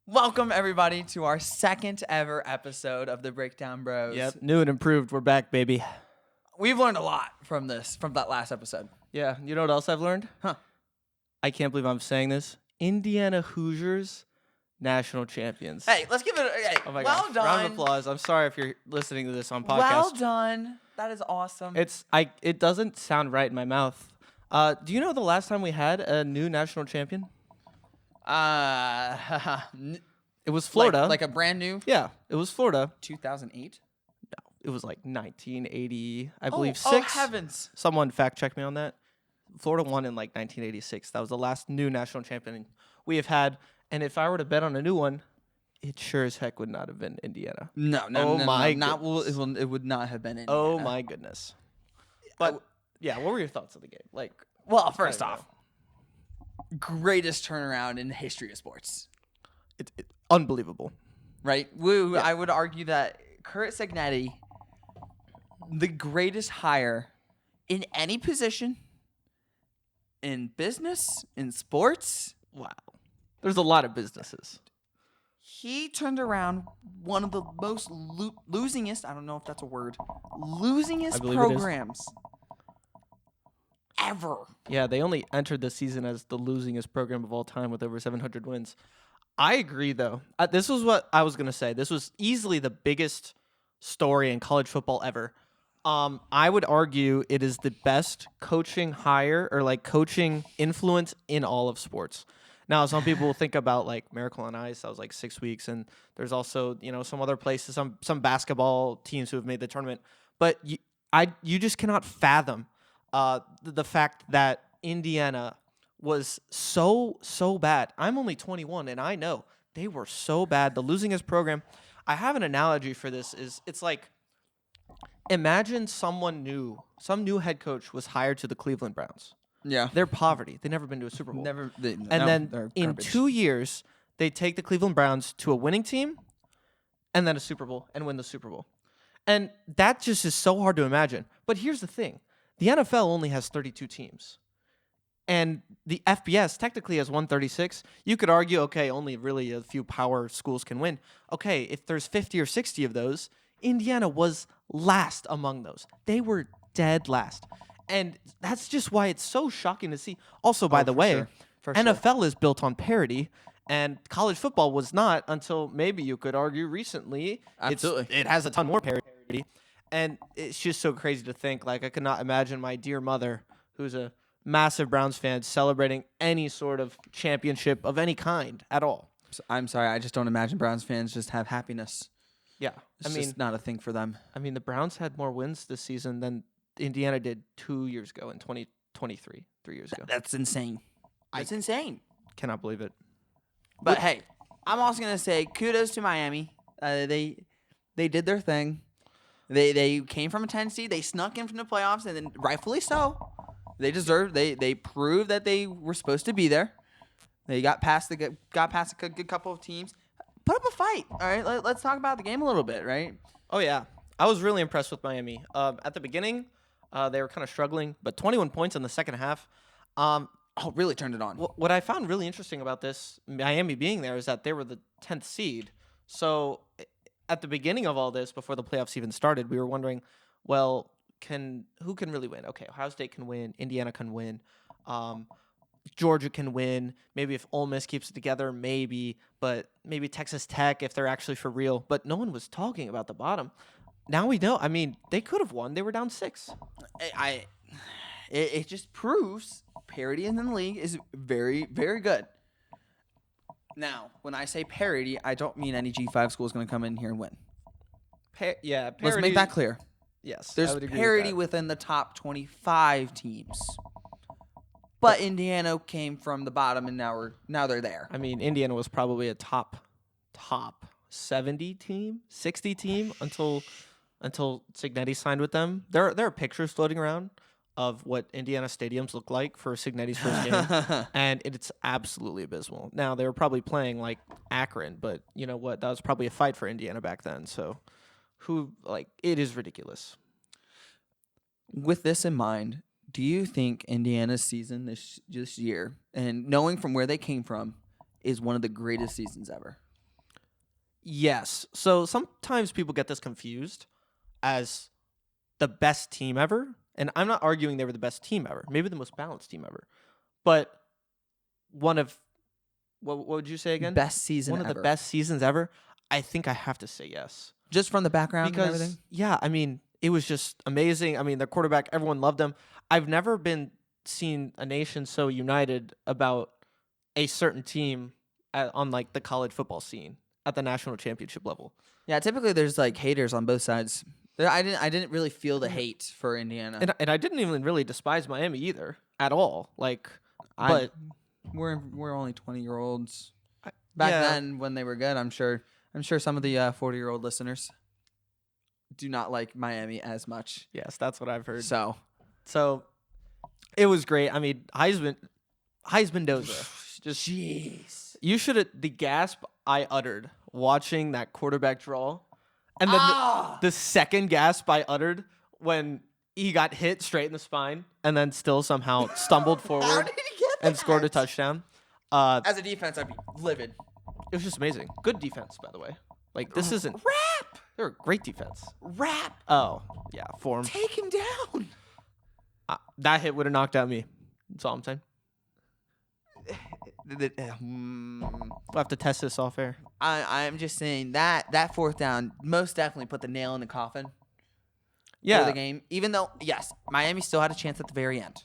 Welcome, everybody, to our second ever episode of the Breakdown Bros. Yep, new and improved. We're back, baby. We've learned a lot from that last episode. Yeah, you know what else I've learned? Huh. I can't believe I'm saying this. Indiana Hoosiers, national champions. Hey, let's give it Oh my well gosh. done. Round of applause. I'm sorry if you're listening to this on podcast. Well done. That is awesome. It doesn't sound right in my mouth. Do you know the last time we had a new national champion? It was Florida. Like a brand new Yeah, it was Florida. 2008? No, it was like 1980, I believe, Oh, 6. heavens. Someone fact check me on that. Florida won in like 1986. That was the last new national champion we have had. And if I were to bet on a new one, it sure as heck would not have been Indiana. No, it would not have been Indiana. Oh my goodness. But yeah, what were your thoughts of the game? Well, first off, greatest turnaround in the history of sports. It's unbelievable. Right? Yeah. I would argue that Kurt Signetti, the greatest hire in any position, in business, in sports. Wow. There's a lot of businesses. He turned around one of the most losingest, I don't know if that's a word, losingest programs ever. Yeah, they only entered the season as the losingest program of all time with over 700 wins. I agree, though. This was what I was going to say. This was easily the biggest story in college football ever. I would argue it is the best coaching hire or coaching influence in all of sports. Now, some people will think about Miracle on Ice. That was 6 weeks, and there's also some other places, some basketball teams who have made the tournament. But you just cannot fathom the fact that Indiana was so bad. I'm only 21, and I know they were so bad. The losingest program. I have an analogy for this. It's like, imagine some new head coach was hired to the Cleveland Browns. Yeah. They're poverty. They've never been to a Super Bowl. Then In 2 years, they take the Cleveland Browns to a winning team and then a Super Bowl and win the Super Bowl. And that just is so hard to imagine. But here's the thing. The NFL only has 32 teams. And the FBS technically has 136. You could argue, okay, only really a few power schools can win. Okay, if there's 50 or 60 of those, Indiana was last among those. They were dead last. And that's just why it's so shocking to see. Also, by the way, NFL is built on parity, and college football was not until maybe you could argue recently. Absolutely. It has a ton more parity. And it's just so crazy to think. I could not imagine my dear mother, who's a massive Browns fan, celebrating any sort of championship of any kind at all. I'm sorry, I just don't imagine Browns fans just have happiness. Yeah. It's just not a thing for them. I mean, the Browns had more wins this season than Indiana did 2 years ago in 2023, 3 years ago. That's insane. That's insane. Cannot believe it. But hey, I'm also gonna say kudos to Miami. They did their thing. They came from a 10 seed. They snuck in from the playoffs, and then rightfully so. They deserved. They proved that they were supposed to be there. They got past a good couple of teams. Put up a fight. All right, let's talk about the game a little bit. Right. Oh yeah, I was really impressed with Miami. At the beginning, they were kind of struggling, but 21 points in the second half. Really turned it on. What I found really interesting about this, Miami being there, is that they were the 10th seed. So at the beginning of all this, before the playoffs even started, we were wondering, well, who can really win? Okay, Ohio State can win. Indiana can win. Georgia can win. Maybe if Ole Miss keeps it together, maybe. But maybe Texas Tech if they're actually for real. But no one was talking about the bottom. Now we know. I mean, they could have won. They were down 6. It just proves parity in the league is very, very good. Now, when I say parity, I don't mean any G5 school is going to come in here and win. Parity. Let's make that clear. Yes, there's parity within the top 25 teams. But Indiana came from the bottom, and now they're there. I mean, Indiana was probably a top 70 team, 60 team until Signetti signed with them. There are pictures floating around of what Indiana stadiums look like for Signetti's first game, and it's absolutely abysmal. Now, they were probably playing Akron, but you know what? That was probably a fight for Indiana back then. So, it is ridiculous. With this in mind, do you think Indiana's season this year, and knowing from where they came from, is one of the greatest seasons ever? Yes. So sometimes people get this confused as the best team ever. And I'm not arguing they were the best team ever. Maybe the most balanced team ever. But one of, what would you say again? Best season One of ever. the best seasons ever. I think I have to say yes. Just from the background and everything? Because, yeah, I mean, it was just amazing. I mean, their quarterback, everyone loved him. I've never seen a nation so united about a certain team on like the college football scene at the national championship level. Yeah, typically there's like haters on both sides. I didn't really feel the hate for Indiana. And I didn't even really despise Miami either at all. Like, But we're only 20-year-olds. Back then when they were good, I'm sure some of the 40-year-old listeners do not like Miami as much. Yes, that's what I've heard. So it was great. I mean, Heisman Doza. Just jeez. You should have the gasp I uttered watching that quarterback draw. And then the second gasp I uttered when he got hit straight in the spine and then still somehow stumbled How forward did he get and that? scored a touchdown. As a defense, I'd be livid. It was just amazing. Good defense, by the way. Like, this isn't... Rap! They're a great defense. Rap! Oh, yeah, form. Take him down. That hit would have knocked out me. That's all I'm saying. We'll have to test this off air. I'm just saying that fourth down most definitely put the nail in the coffin Yeah, for the game. Even though, yes, Miami still had a chance at the very end.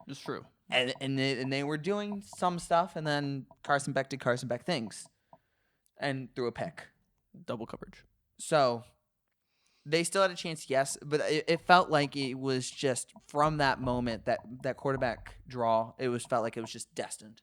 it's true. And they were doing some stuff, and then Carson Beck did Carson Beck things and threw a pick. Double coverage. So they still had a chance, yes, but it felt like it was just from that moment, that quarterback draw, felt like it was just destined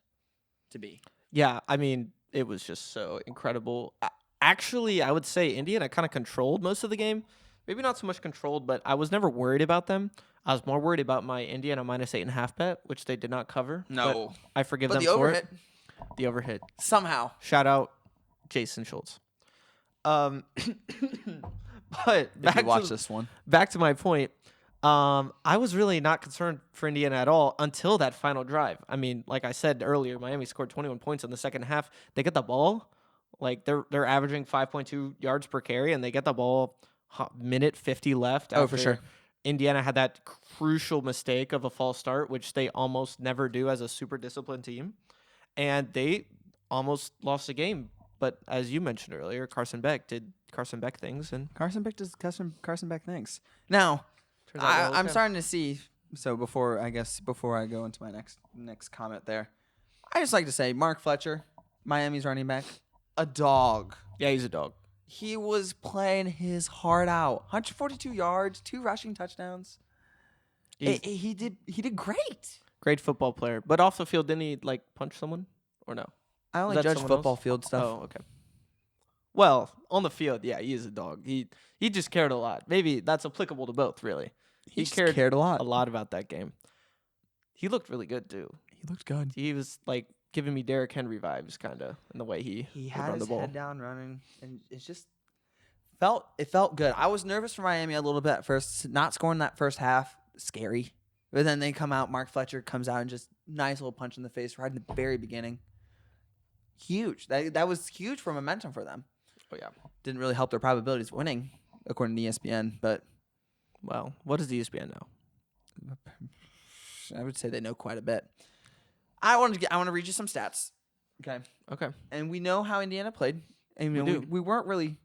to be. Yeah, I mean, it was just so incredible. Actually, I would say Indiana kind of controlled most of the game. Maybe not so much controlled, but I was never worried about them. I was more worried about my Indiana -8.5 bet, which they did not cover. No. But I forgive But them the for overhit, it. The overhit. somehow. Shout out Jason Schultz. But If you watch this one. back to my point, I was really not concerned for Indiana at all until that final drive. I mean, like I said earlier, Miami scored 21 points in the second half. They get the ball, like they're averaging 5.2 yards per carry, and they get the ball minute 50 left. Oh, for after sure. Indiana had that crucial mistake of a false start, which they almost never do as a super disciplined team, and they almost lost the game. But as you mentioned earlier, Carson Beck did Carson Beck things, and Carson Beck does Carson Beck things. Now, turns out I'm starting to see. So before I go into my next comment there, I just like to say Mark Fletcher, Miami's running back, a dog. Yeah, he's a dog. He was playing his heart out. 142 yards, 2 rushing touchdowns. He did great. Great football player. But off the field, didn't he like punch someone or no? I only that judge someone football else? field stuff. Oh, okay. Well, on the field, yeah, he is a dog. He just cared a lot. Maybe that's applicable to both, really. He cared a lot. about that game. He looked really good too. He looked good. He was like giving me Derrick Henry vibes, kind of, in the way he would had run his the ball. head down running, and it just felt good. I was nervous for Miami a little bit at first, not scoring that first half, scary. But then they come out, Mark Fletcher comes out and just nice little punch in the face right in the very beginning. Huge. That was huge for momentum for them. Oh yeah. Didn't really help their probabilities of winning, according to ESPN, but Well, what does the ESPN know? I would say they know quite a bit. I want to read you some stats. Okay. Okay. And we know how Indiana played. And do. we weren't really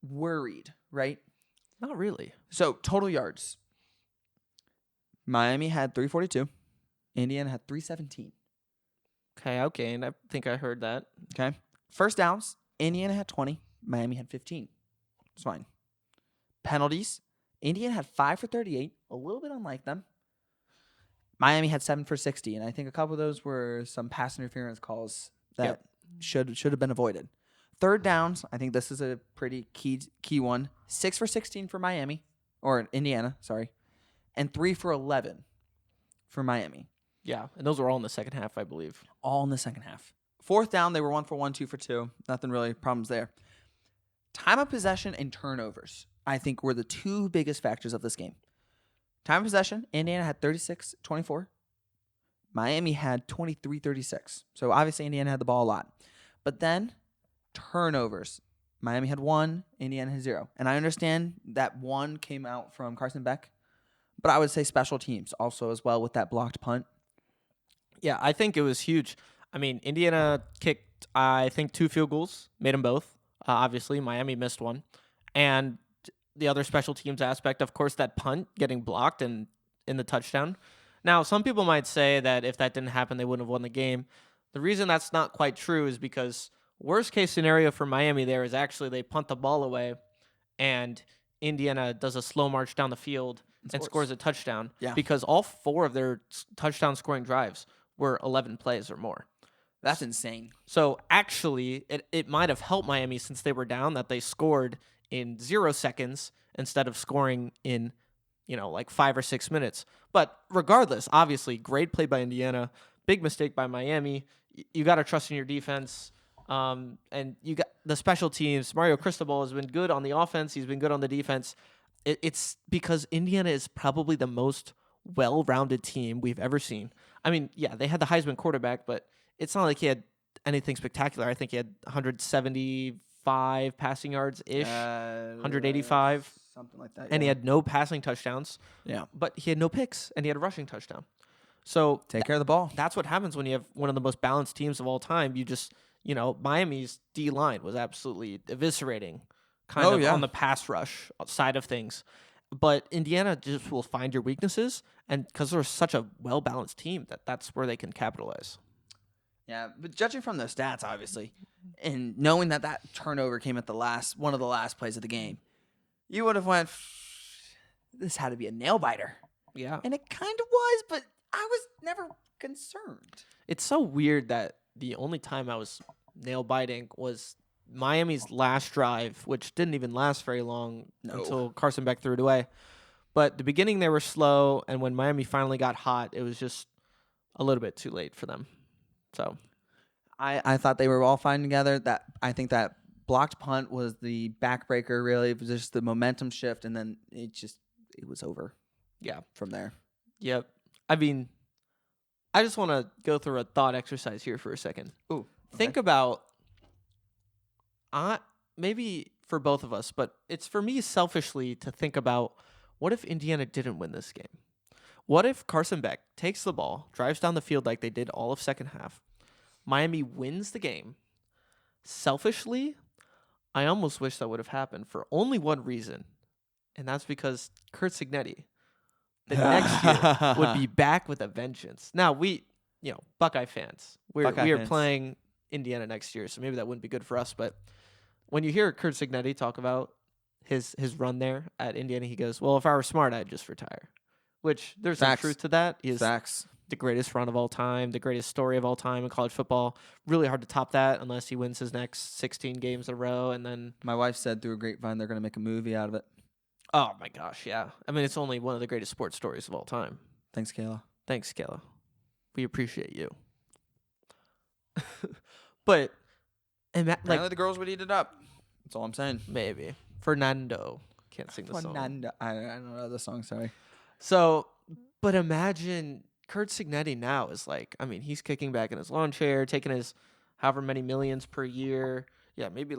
worried, right? Not really. So, total yards. Miami had 342. Indiana had 317. Okay, and I think I heard that. Okay. First downs, Indiana had 20. Miami had 15. It's fine. Penalties, Indiana had 5 for 38. A little bit unlike them. Miami had 7 for 60, and I think a couple of those were some pass interference calls that should have been avoided. Third downs, I think this is a pretty key one. 6 for 16 for Miami, or Indiana, sorry, and 3 for 11 for Miami. Yeah, and those were all in the second half, I believe. All in the second half. Fourth down, they were 1 for 1, 2 for 2. Nothing really problems there. Time of possession and turnovers, I think, were the 2 biggest factors of this game. Time of possession, Indiana had 36-24. Miami had 23-36. So obviously Indiana had the ball a lot. But then turnovers. Miami had 1, Indiana had 0. And I understand that 1 came out from Carson Beck, but I would say special teams also as well with that blocked punt. Yeah, I think it was huge. I mean, Indiana kicked, I think, 2 field goals, made them both. Obviously, Miami missed one. And the other special teams aspect, of course, that punt getting blocked and in the touchdown. Now, some people might say that if that didn't happen, they wouldn't have won the game. The reason that's not quite true is because worst case scenario for Miami there is actually they punt the ball away and Indiana does a slow march down the field and scores a touchdown. Yeah. Because all 4 of their touchdown scoring drives were 11 plays or more. That's insane. So actually, it might have helped Miami since they were down that they scored in 0 seconds instead of scoring in, like 5 or 6 minutes. But regardless, obviously, great play by Indiana, big mistake by Miami. You got to trust in your defense. And you got the special teams. Mario Cristobal has been good on the offense. He's been good on the defense. It's because Indiana is probably the most well-rounded team we've ever seen. I mean, yeah, they had the Heisman quarterback, but it's not like he had anything spectacular. I think he had 175 passing yards-ish, 185. Something like that. And he had no passing touchdowns. Yeah. But he had no picks, and he had a rushing touchdown. So Take care of the ball. that's what happens when you have one of the most balanced teams of all time. You just, Miami's D-line was absolutely eviscerating on the pass rush side of things. But Indiana just will find your weaknesses, and because they're such a well-balanced team, that's where they can capitalize. Yeah, but judging from those stats, obviously, and knowing that turnover came at one of the last plays of the game, you would have went, this had to be a nail-biter. Yeah. And it kind of was, but I was never concerned. It's so weird that the only time I was nail-biting was Miami's last drive, which didn't even last very long until Carson Beck threw it away. But the beginning, they were slow, and when Miami finally got hot, it was just a little bit too late for them. So I thought they were all fine together. I think that blocked punt was the backbreaker, really. It was just the momentum shift, and then it was over. Yeah. From there. Yep. I mean, I just want to go through a thought exercise here for a second. Ooh. Think about, maybe for both of us, but it's for me selfishly to think about, what if Indiana didn't win this game? What if Carson Beck takes the ball, drives down the field like they did all of second half, Miami wins the game? Selfishly, I almost wish that would have happened for only one reason, and that's because Kurt Signetti, the next year, would be back with a vengeance. Now, Buckeye fans, we are playing Indiana next year, so maybe that wouldn't be good for us, but when you hear Kurt Signetti talk about his run there at Indiana, he goes, well, if I were smart, I'd just retire. Which, there's some truth to that. He is the greatest run of all time, the greatest story of all time in college football. Really hard to top that unless he wins his next 16 games in a row. And then my wife said through a grapevine they're going to make a movie out of it. Oh, my gosh, yeah. I mean, it's only one of the greatest sports stories of all time. Thanks, Kayla. Thanks, Kayla. We appreciate you. But apparently the girls would eat it up. That's all I'm saying. Maybe. Fernando. Can't sing the song. Fernando. I don't know the song, sorry. So, but imagine Kurt Signetti now is like, I mean, he's kicking back in his lawn chair, taking his however many millions per year. Yeah, maybe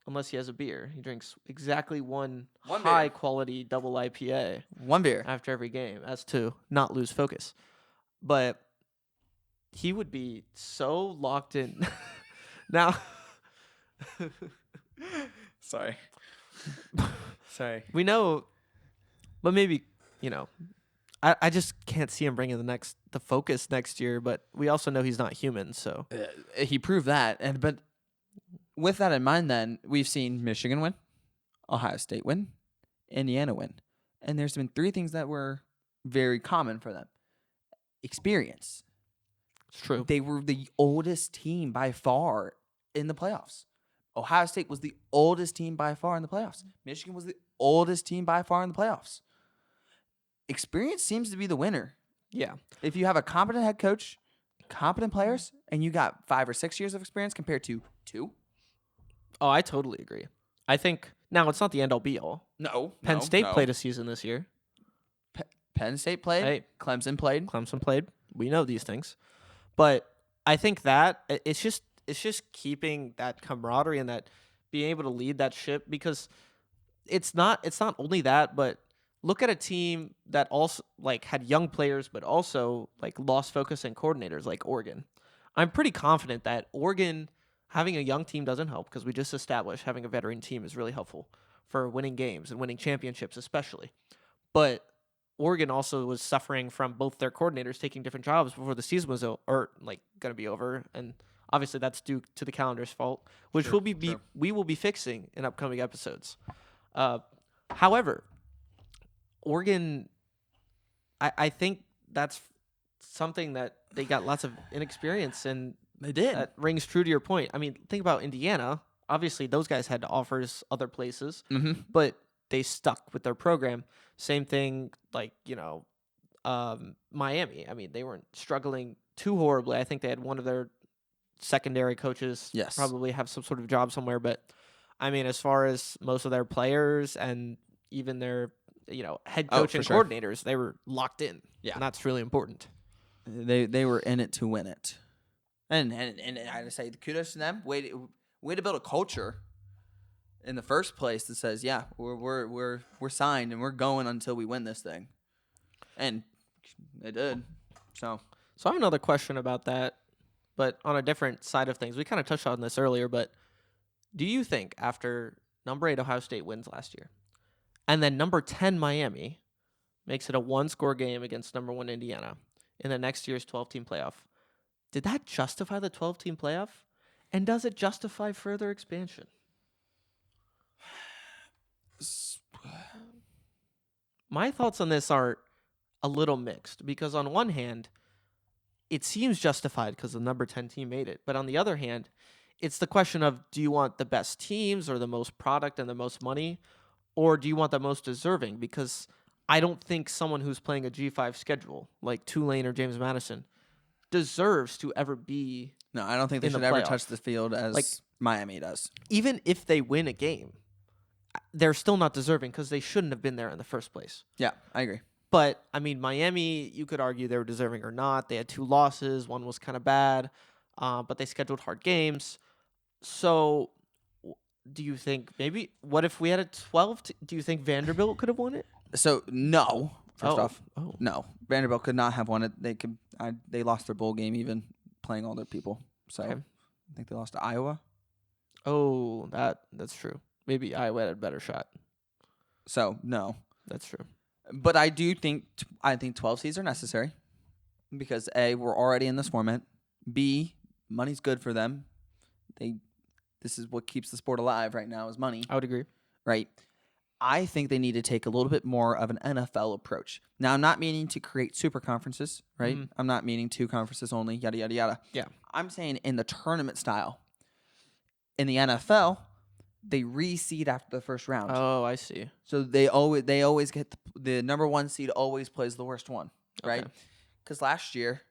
unless he has a beer. He drinks exactly one high-quality double IPA. One beer. After every game, as to not lose focus. But he would be so locked in. Now. Sorry. We know, but maybe, I just can't see him bringing the focus next year, but we also know he's not human, so. He proved that. But with that in mind, then, we've seen Michigan win, Ohio State win, Indiana win. And there's been 3 things that were very common for them. Experience. It's true. They were the oldest team by far in the playoffs. Ohio State was the oldest team by far in the playoffs. Michigan was the oldest team by far in the playoffs. Experience seems to be the winner. Yeah. If you have a competent head coach, competent players, and you got 5 or 6 years of experience compared to 2. Oh, I totally agree. I think now it's not the end-all be-all. No. Penn State played a season this year. Penn State played. Hey. Clemson played. We know these things. But I think that it's just keeping that camaraderie and that being able to lead that ship, because it's not only that, but look at a team that also like had young players but also like lost focus and coordinators like Oregon. I'm pretty confident that Oregon having a young team doesn't help, because we just established having a veteran team is really helpful for winning games and winning championships especially. But Oregon also was suffering from both their coordinators taking different jobs before the season was going to be over, and obviously that's due to the calendar's fault, which True, we will be fixing in upcoming episodes. However, Oregon, I think that's something that they got lots of inexperience, and They did. that rings true to your point. I mean, think about Indiana. Obviously, those guys had offers other places, Mm-hmm. but they stuck with their program. Same thing, like, Miami. I mean, they weren't struggling too horribly. I think they had one of their secondary coaches Yes. probably have some sort of job somewhere. But, I mean, as far as most of their players and even their, head coach for and sure. coordinators, they were locked in. Yeah. And that's really important. They were in it to win it, and I just say kudos to them. Way to build a culture in the first place that says, yeah, we're signed and we're going until we win this thing, and they did. So I have another question about that, but on a different side of things. We kind of touched on this earlier, but do you think after number 8 Ohio State wins last year, and then number 10 Miami makes it a one-score game against number 1 Indiana in the next year's 12-team playoff, did that justify the 12-team playoff? And does it justify further expansion? My thoughts on this are a little mixed, because on one hand, it seems justified because the number 10 team made it. But on the other hand, it's the question of, do you want the best teams or the most product and the most money, or do you want the most deserving? Because I don't think someone who's playing a G5 schedule like Tulane or James Madison deserves to ever be. no, I don't think they in the should ever playoff. touch the field as Like- Miami does. Even if they win a game, they're still not deserving because they shouldn't have been there in the first place. Yeah, I agree. But, I mean, Miami, you could argue they were deserving or not. They had 2 losses. One was kind of bad, but they scheduled hard games. So, do you think what if we had a 12? Do you think Vanderbilt could have won it? So no, first off, Oh. no, Vanderbilt could not have won it. They lost their bowl game even playing all their people. So Okay. I think they lost to Iowa. Oh, that's true. Maybe Iowa had a better shot. So no, That's true. but I do think 12 seeds are necessary because A, we're already in this format. B, money's good for them. This is what keeps the sport alive right now is money, I would agree. right? I think they need to take a little bit more of an NFL approach. Now, I'm not meaning to create super conferences, right? Mhm. I'm not meaning 2 conferences only, yada, yada, yada. Yeah. I'm saying in the tournament style. In the NFL, they reseed after the first round. Oh, I see. So they always get the number 1 seed always plays the worst one, right? Okay. Because last year,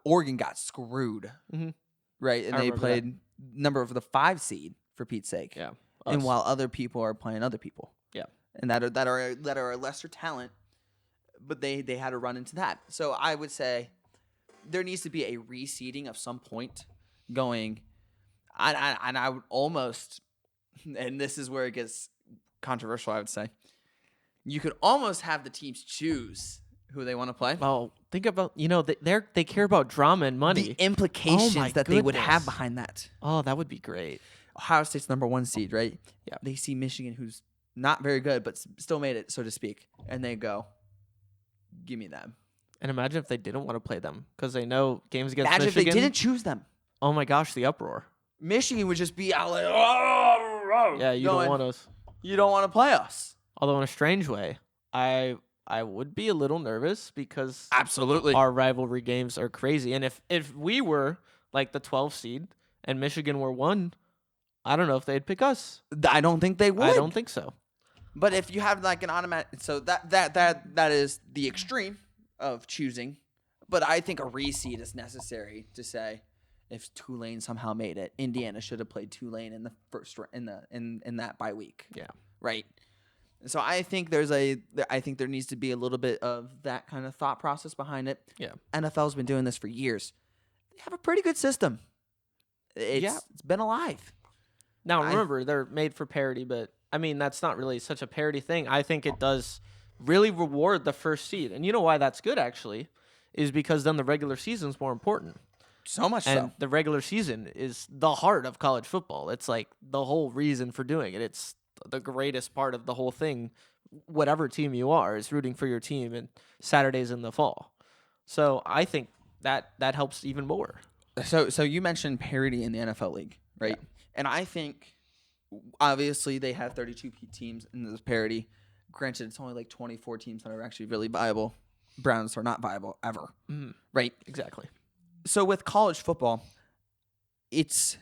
Oregon got screwed, Mhm. right? And I they remember played number of the 5 seed for Pete's sake. Yeah. And Us. while other people are playing other people, Yeah. and that are a lesser talent, but they had to run into that. So I would say there needs to be a reseeding of some point going. And I would almost, and this is where it gets controversial, I would say, you could almost have the teams choose who they want to play. Oh, think about, they care about drama and money. The implications Oh my that they would have goodness. behind that. Oh, that would be great. Ohio State's number 1 seed, right? Yeah. They see Michigan, who's not very good, but still made it, so to speak, and they go, give me them. And imagine if they didn't want to play them because they know games against Imagine Michigan. if they didn't choose them. Oh my gosh, the uproar. Michigan would just be out like, oh, Yeah, you don't want us. You don't want to play us. Although in a strange way, I would be a little nervous because Absolutely. our rivalry games are crazy. And if we were like the 12th seed and Michigan were 1, I don't know if they'd pick us. I don't think they would. I don't think so. But if you have like an automatic, so that is the extreme of choosing. But I think a reseed is necessary to say if Tulane somehow made it, Indiana should have played Tulane in the first in that bye week. Yeah. Right. So I think there needs to be a little bit of that kind of thought process behind it. Yeah. NFL's been doing this for years. They have a pretty good system. It's been alive. Now, remember, they're made for parity, but, I mean, that's not really such a parity thing. I think it does really reward the first seed. And you know why that's good, actually, is because then the regular season's more important. So much And so. the regular season is the heart of college football. It's like the whole reason for doing it. It's the greatest part of the whole thing. Whatever team you are is rooting for your team, and Saturdays in the fall. So I think that helps even more. So you mentioned parity in the NFL league, right? Yeah. And I think obviously they have 32 teams in this parity. Granted, it's only like 24 teams that are actually really viable. Browns are not viable ever, right? Exactly. So with college football, it's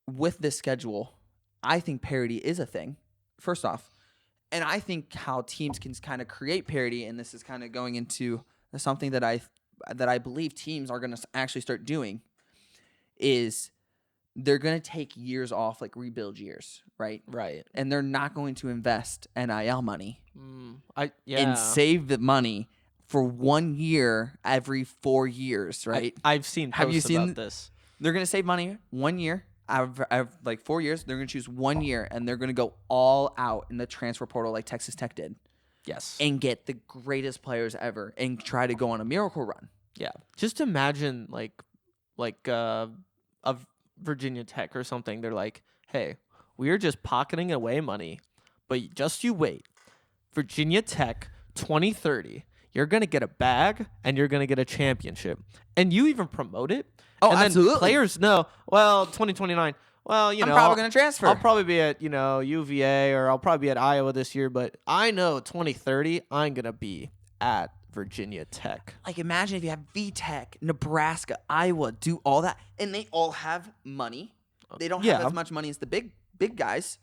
with this schedule, I think parity is a thing, first off. And I think how teams can kind of create parity, and this is kind of going into something that I believe teams are going to actually start doing, is they're going to take years off, like rebuild years, right? Right. And they're not going to invest NIL money Yeah. and save the money for 1 year every 4 years, right? I've seen posts Have you seen about this. They're going to save money 1 year. Out of like 4 years, they're going to choose 1 year, and they're going to go all out in the transfer portal like Texas Tech did. Yes. And get the greatest players ever and try to go on a miracle run. Yeah. Just imagine of Virginia Tech or something. They're like, hey, we are just pocketing away money, but just you wait. Virginia Tech 2030, you're going to get a bag and you're going to get a championship. And you even promote it. Oh, and then absolutely. Players know, well, 2029, well, I'm probably going to transfer. I'll probably be at, UVA, or I'll probably be at Iowa this year, but I know 2030, I'm going to be at Virginia Tech. Like, imagine if you have VTech, Nebraska, Iowa, do all that, and they all have money. They don't have as much money as the big guys,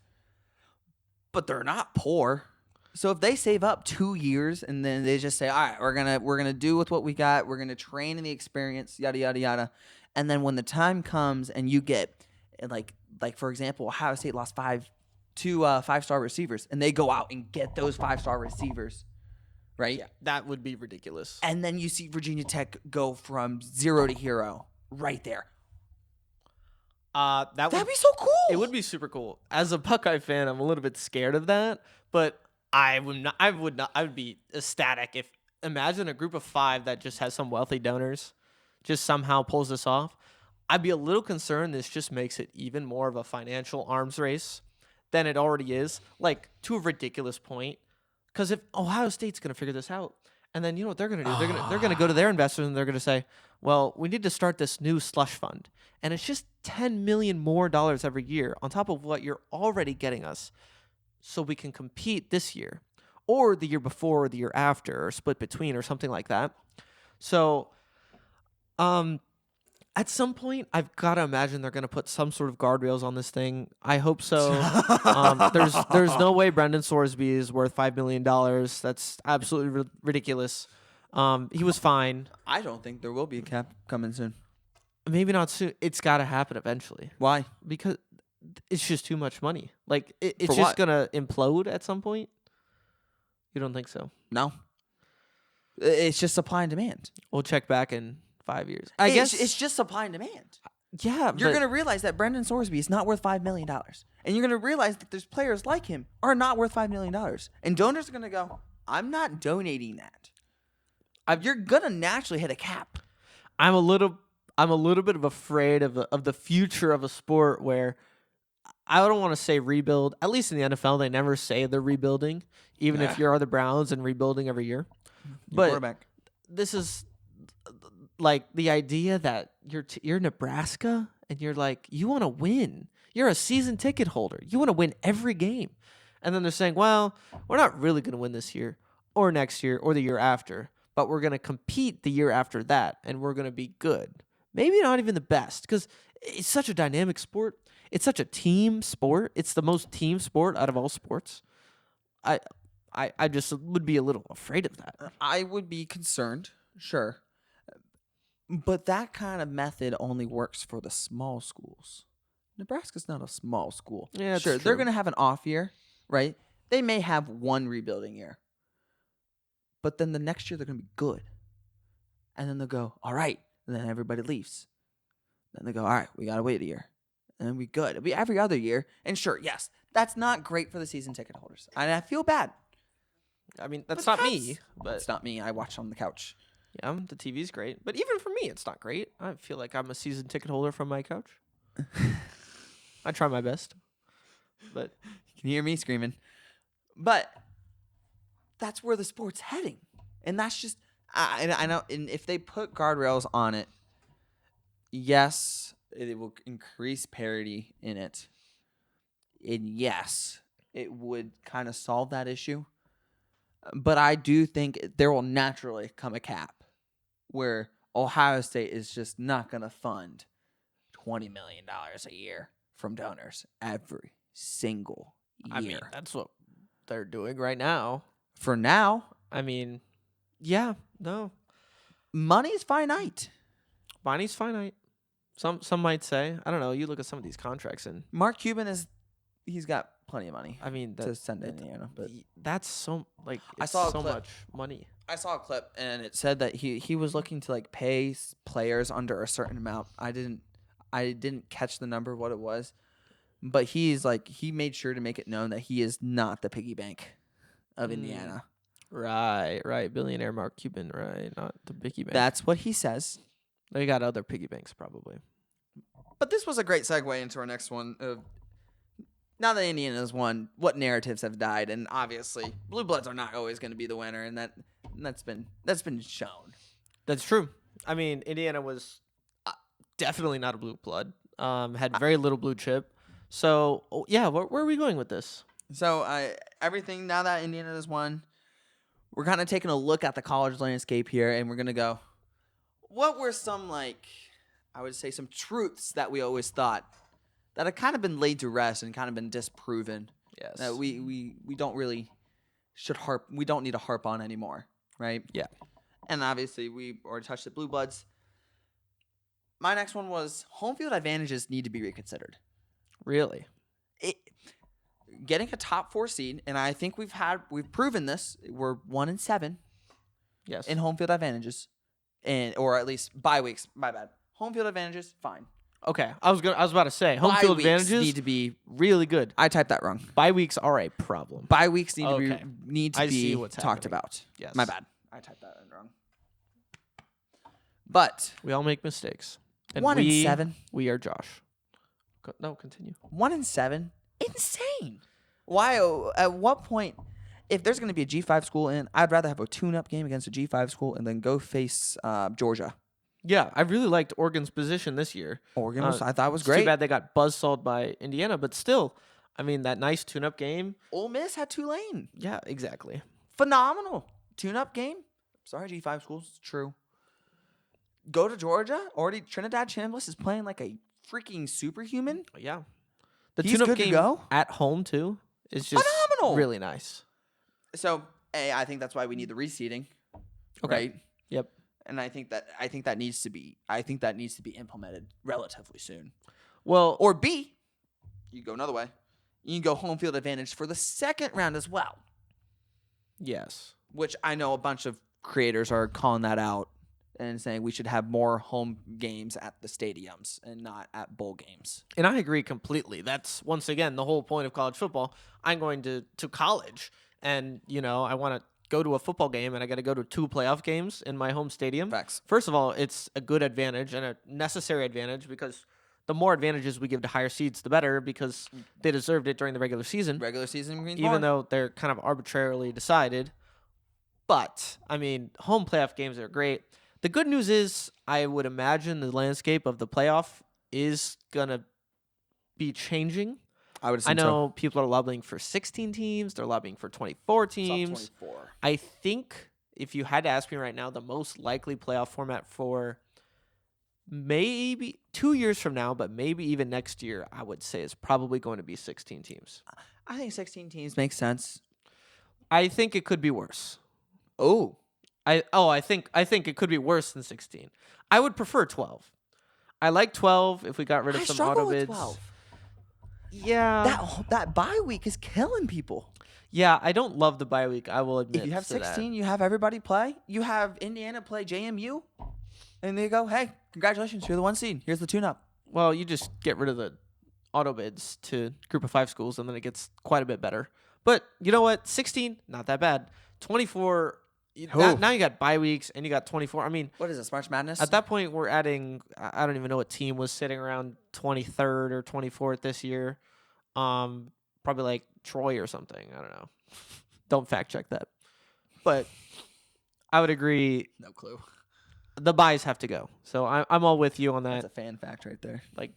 but they're not poor. So if they save up 2 years and then they just say, all right, we're gonna do with what we got, we're gonna train in the experience, yada yada yada, and then when the time comes and you get like for example, Ohio State lost two 5-star receivers, and they go out and get those 5-star receivers. Right? Yeah, that would be ridiculous. And then you see Virginia Tech go from 0 to hero right there. That'd be so cool. It would be super cool. As a Buckeye fan, I'm a little bit scared of that, but I would be ecstatic if, imagine a group of 5 that just has some wealthy donors, just somehow pulls this off. I'd be a little concerned this just makes it even more of a financial arms race than it already is, like to a ridiculous point. Because if Ohio State's going to figure this out, and then you know what they're going to do? They're going to go to their investors and they're going to say, well, we need to start this new slush fund. And it's just $10 million more every year on top of what you're already getting us, so we can compete this year or the year before or the year after or split between or something like that. So at some point, I've got to imagine they're going to put some sort of guardrails on this thing. I hope so. There's no way Brendan Sorsby is worth $5 million. That's absolutely ridiculous. He was fine. I don't think there will be a cap coming soon. Maybe not soon. It's got to happen eventually. Why? Because it's just too much money. Like, it's just going to implode at some point. You don't think so? No. It's just supply and demand. We'll check back in 5 years. I guess it's just supply and demand. Yeah. You're going to realize that Brendan Sorsby is not worth $5 million. And you're going to realize that there's players like him are not worth $5 million. And donors are going to go, I'm not donating that. You're going to naturally hit a cap. I'm a little bit afraid of the future of a sport where I don't want to say rebuild. At least in the NFL, they never say they're rebuilding, even if you're the Browns and rebuilding every year. But quarterback. This is like the idea that you're Nebraska and you're like, you want to win. You're a season ticket holder. You want to win every game. And then they're saying, well, we're not really going to win this year or next year or the year after, but we're going to compete the year after that, and we're going to be good. Maybe not even the best, because it's such a dynamic sport. It's such a team sport. It's the most team sport out of all sports. I just would be a little afraid of that. I would be concerned, sure. But that kind of method only works for the small schools. Nebraska's not a small school. Yeah, sure, true. They're going to have an off year, right? They may have one rebuilding year. But then the next year they're going to be good. And then they'll go, all right. And then everybody leaves. Then they go, all right, we got to wait a year. and we good. It'll be every other year. And sure, yes, that's not great for the season ticket holders. And I feel bad. I mean, that's But not me, but it's not me. I watched on the couch. yeah, the TV's great. But even for me, it's not great. I feel like I'm a season ticket holder from my couch. I try my best. But You can hear me screaming. But that's where the sport's heading. And that's just, I know, and if they put guardrails on it, yes, it will increase parity in it. And yes, it would kind of solve that issue. But I do think there will naturally come a cap where Ohio State is just not going to fund $20 million a year from donors every single year. I mean, that's what they're doing right now. For now, I mean, yeah, no. money is finite. Money's finite. Some might say. I don't know. You look at some of these contracts and Mark Cuban he's got plenty of money I mean to send to Indiana. But that's so like I it's saw a so clip. much money. I saw a clip and it said that he was looking to like pay players under a certain amount. I didn't catch the number what it was, but he made sure to make it known that he is not the piggy bank of Indiana. Right. Billionaire Mark Cuban, right? Not the piggy bank. That's what he says. They got other piggy banks probably. But this was a great segue into our next one. Now that Indiana's won, what narratives have died? And obviously, Blue Bloods are not always going to be the winner, and that's been shown. That's true. I mean, Indiana was definitely not a blue blood. Had very little blue chip. So yeah, where are we going with this? So everything now that Indiana has won, we're kind of taking a look at the college landscape here, and we're gonna go. What were some I would say some truths that we always thought that have kind of been laid to rest and kind of been disproven? Yes. That we don't really we don't need to harp on anymore, right? Yeah. And obviously we already touched the Blue Bloods. My next one was home field advantages need to be reconsidered. Really? Getting a top 4 seed, and I think we've proven this. We're 1-7 Yes. in home field advantages, or at least bye weeks. My bad. Home field advantages, fine. Okay. I was about to say home Bye field weeks advantages need to be. really good. I typed that wrong. Bye weeks are a problem. Bye weeks need Okay. to be I see what's talked happening. about. Yes. My bad. I typed that wrong. But We all make mistakes. And 1-7. We are Josh. No, continue. 1-7. Insane. Why? At what point? If there's going to be a G5 school in, I'd rather have a tune-up game against a G5 school and then go face Georgia. Yeah, I really liked Oregon's position this year. Oregon I thought was It's great. too bad they got buzzsawed by Indiana, but still, I mean, that nice tune-up game. Ole Miss had Tulane. Yeah, exactly. Phenomenal tune-up game. Sorry, G5 schools. It's true. Go to Georgia. Already Trinidad Chambliss is playing like a freaking superhuman. Yeah. The He's tune-up good to game go? at home, too, is just Phenomenal. really nice. So, I think that's why we need the reseeding. Okay. Right? Yep. And I think that needs to be implemented relatively soon. Well, Or B, you go another way. You can go home field advantage for the second round as well, yes. which I know a bunch of creators are calling that out and saying we should have more home games at the stadiums and not at bowl games. And I agree completely. That's, once again, the whole point of college football. I'm going to college, and, I want to go to a football game, and I got to go to 2 playoff games in my home stadium. Facts. First of all, it's a good advantage and a necessary advantage because the more advantages we give to higher seeds, the better, because they deserved it during the regular season. Regular season Greensboro. Even though they're kind of arbitrarily decided. But, I mean, home playoff games are great. The good news is I would imagine the landscape of the playoff is going to be changing. I would assume I know people are lobbying for 16 teams. They're lobbying for 24 teams. Top 24. I think if you had to ask me right now, the most likely playoff format for maybe 2 years from now, but maybe even next year, I would say is probably going to be 16 teams. I think 16 teams makes sense. I think it could be worse. Oh. I think it could be worse than 16. I would prefer 12. I like 12 if we got rid of some struggle auto with bids. 12. Yeah. That bye week is killing people. Yeah, I don't love the bye week, I will admit. If you have to that. 16, you have everybody play. You have Indiana play JMU. And they go, hey, congratulations, you're the 1 seed. Here's the tune-up. Well, you just get rid of the auto bids to group of 5 schools, and then it gets quite a bit better. But you know what? 16, not that bad. 24, now you got bye weeks, and you got 24. I mean, What is this, March Madness? at that point, we're adding, I don't even know what team was sitting around 23rd or 24th this year. Probably like Troy or something. I don't know. Don't fact check that. But I would agree. No clue. The buys have to go. So I'm all with you on that. That's a fan fact right there. Like,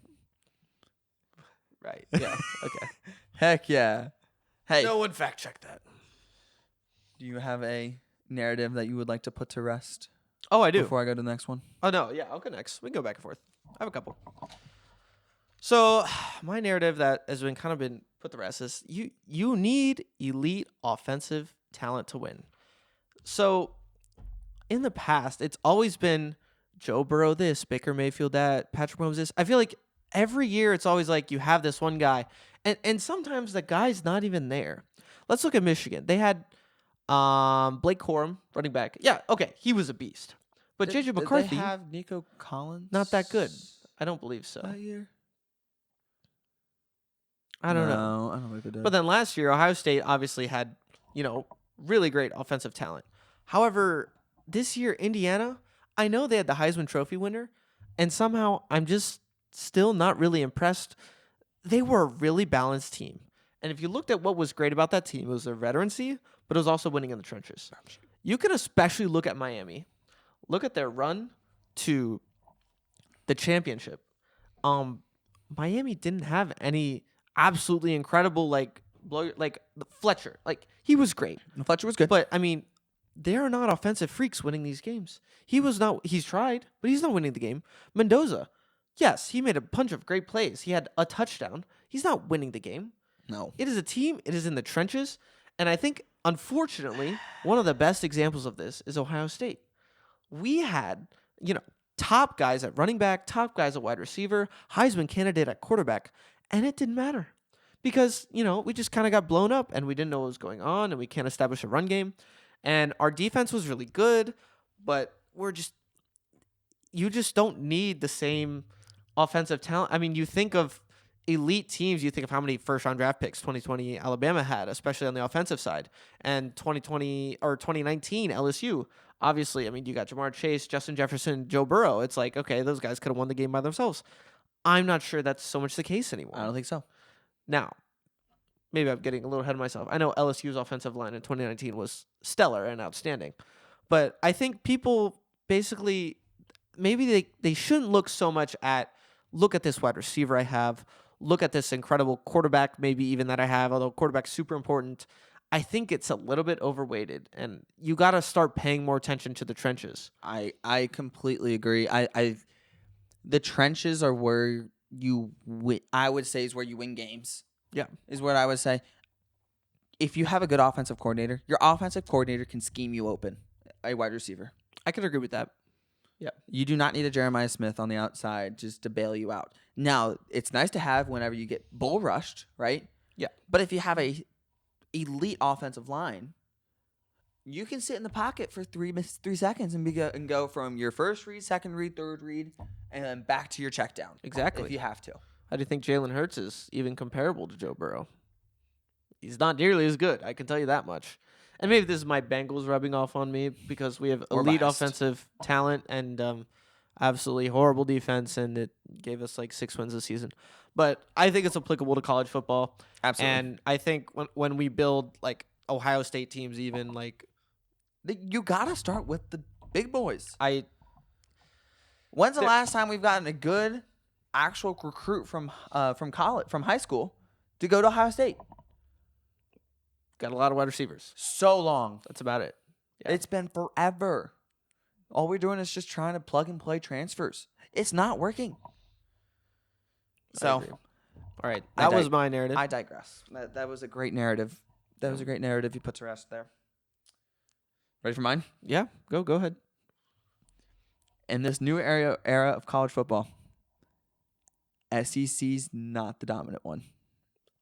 right. Yeah. Okay. Heck yeah. Hey, No one fact check that. do you have a narrative that you would like to put to rest Oh, I do. before I go to the next one? Oh, no. Yeah, I'll go next. We can go back and forth. I have a couple. So, my narrative that has been put to rest is you need elite offensive talent to win. So, in the past, it's always been Joe Burrow this, Baker Mayfield that, Patrick Mahomes this. I feel like every year it's always like you have this one guy, and sometimes the guy's not even there. Let's look at Michigan. They had Blake Corum, running back. Yeah, okay, he was a beast. But JJ McCarthy, Did they have Nico Collins? not that good. I don't believe so. That year? I don't know. No, I don't think they did. But then last year, Ohio State obviously had, really great offensive talent. However, this year, Indiana, I know they had the Heisman Trophy winner, and somehow I'm just still not really impressed. They were a really balanced team. And if you looked at what was great about that team, it was their veterancy, but it was also winning in the trenches. You can especially look at Miami. Look at their run to the championship. Miami didn't have any absolutely incredible Fletcher. Like, he was great. Fletcher was good. But I mean, they are not offensive freaks winning these games. He's tried, but he's not winning the game. Mendoza, yes, he made a bunch of great plays. He had a touchdown. He's not winning the game. No. It is a team. It is in the trenches. And I think, unfortunately, one of the best examples of this is Ohio State. We had, top guys at running back, top guys at wide receiver, Heisman candidate at quarterback, and it didn't matter. Because, we just kind of got blown up and we didn't know what was going on and we can't establish a run game. And our defense was really good, but you just don't need the same offensive talent. I mean, you think of elite teams, you think of how many first-round draft picks 2020 Alabama had, especially on the offensive side, and 2019 LSU. Obviously, I mean, you got Jamar Chase, Justin Jefferson, Joe Burrow. It's like, okay, those guys could have won the game by themselves. I'm not sure that's so much the case anymore. I don't think so. Now, maybe I'm getting a little ahead of myself. I know LSU's offensive line in 2019 was stellar and outstanding, but I think people basically maybe they shouldn't look so much at look at this wide receiver I have, look at this incredible quarterback maybe even that I have, although quarterback's super important. I think it's a little bit overweighted, and you got to start paying more attention to the trenches. I completely agree. The trenches are where I would say is where you win games. Yeah, is what I would say. If you have a good offensive coordinator, your offensive coordinator can scheme you open, a wide receiver. I can agree with that. Yeah, you do not need a Jeremiah Smith on the outside just to bail you out. Now, it's nice to have whenever you get bull rushed, right? Yeah, but if you have a elite offensive line, you can sit in the pocket for 3 seconds and go from your first read, second read, third read, and then back to your check down. Exactly. If you have to. How do you think Jalen Hurts is even comparable to Joe Burrow? He's not nearly as good. I can tell you that much. And maybe this is my Bengals rubbing off on me because we have elite offensive talent and absolutely horrible defense, and it gave us like 6 wins this season. But I think it's applicable to college football. Absolutely. And I think when we build like Ohio State teams, even like you gotta start with the big boys. When's the last time we've gotten a good actual recruit from college, from high school, to go to Ohio State? Got a lot of wide receivers. So long. That's about it. Yeah. It's been forever. All we're doing is just trying to plug and play transfers. It's not working. So, all right, that was my narrative. I digress. That was a great narrative. That was a great narrative you put to rest there. Ready for mine? Yeah, go ahead. In this new era of college football, SEC's not the dominant one.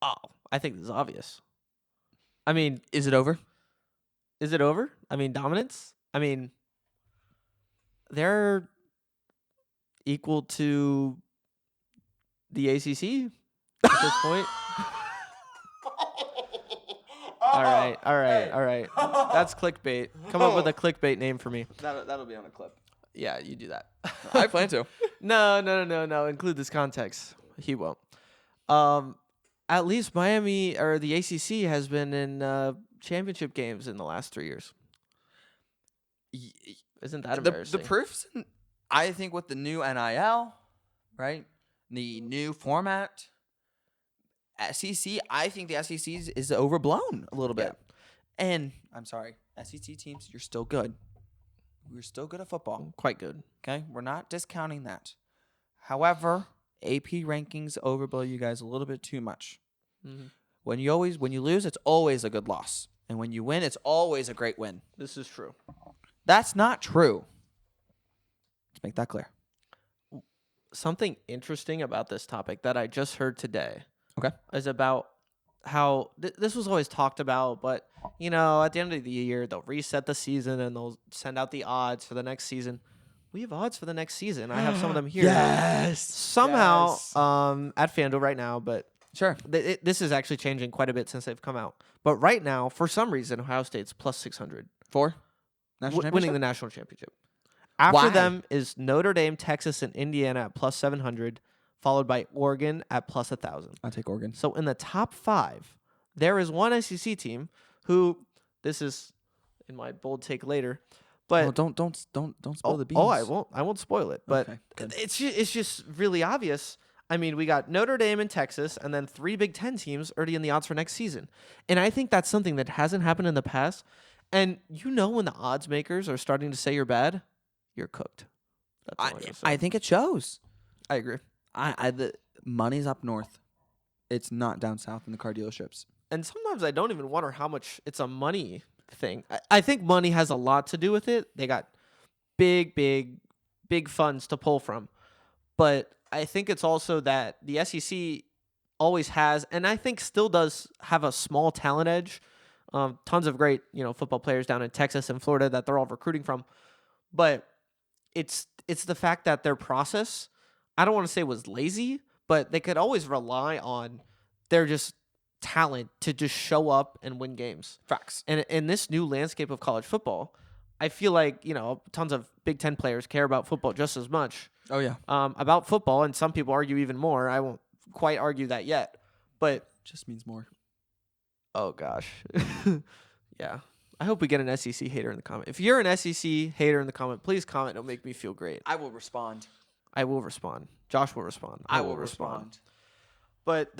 Oh, I think this is obvious. I mean, is it over? Is it over? I mean, dominance? I mean, they're equal to the ACC. at this point. All right. That's clickbait. Come up with a clickbait name for me. That'll be on a clip. Yeah, you do that. I plan to. No. Include this context. He won't. At least Miami or the ACC has been in championship games in the last 3 years. Isn't that embarrassing? The proofs, I think, with the new NIL, right? The new format, SEC. I think the SEC is overblown a little bit. And I'm sorry, SEC teams, you're still good. We're still good at football. Quite good. Okay, we're not discounting that. However, AP rankings overblow you guys a little bit too much. Mm-hmm. When you lose, it's always a good loss, and when you win, it's always a great win. This is true. That's not true. Let's make that clear. Something interesting about this topic that I just heard today. Okay. Is about how this was always talked about, but at the end of the year they'll reset the season and they'll send out the odds for the next season. We have odds for the next season. I have some of them here. Yes. Somehow, Yes. at FanDuel right now, but Sure. This is actually changing quite a bit since they've come out. But right now, for some reason, Ohio State's plus 600. For national Winning the national championship. After Why? them is Notre Dame, Texas, and Indiana at plus 700, followed by Oregon at plus 1,000. I'll take Oregon. So in the top 5, there is one SEC team who, this is in my bold take later, but don't spoil the beans. I won't spoil it. But Okay, it's just really obvious. I mean, we got Notre Dame and Texas, and then 3 Big Ten teams already in the odds for next season. And I think that's something that hasn't happened in the past. And when the odds makers are starting to say you're bad, you're cooked. That's all I'm gonna say. I think it shows. I agree. The money's up north. It's not down south in the car dealerships. And sometimes I don't even wonder how much it's a money thing. I think money has a lot to do with it. They got big funds to pull from. But I think it's also that the SEC always has, and I think still does have a small talent edge. Tons of great, football players down in Texas and Florida that they're all recruiting from. But it's the fact that their process, I don't want to say was lazy, but they could always rely on their just talent to just show up and win games. Facts. And in this new landscape of college football, I feel like, tons of Big Ten players care about football just as much. Oh, yeah. About football, and some people argue even more. I won't quite argue that yet. But Just means more. oh, gosh. Yeah. I hope we get an SEC hater in the comment. If you're an SEC hater in the comment, please comment. It'll make me feel great. I will respond. I will respond. Josh will respond. I will respond. But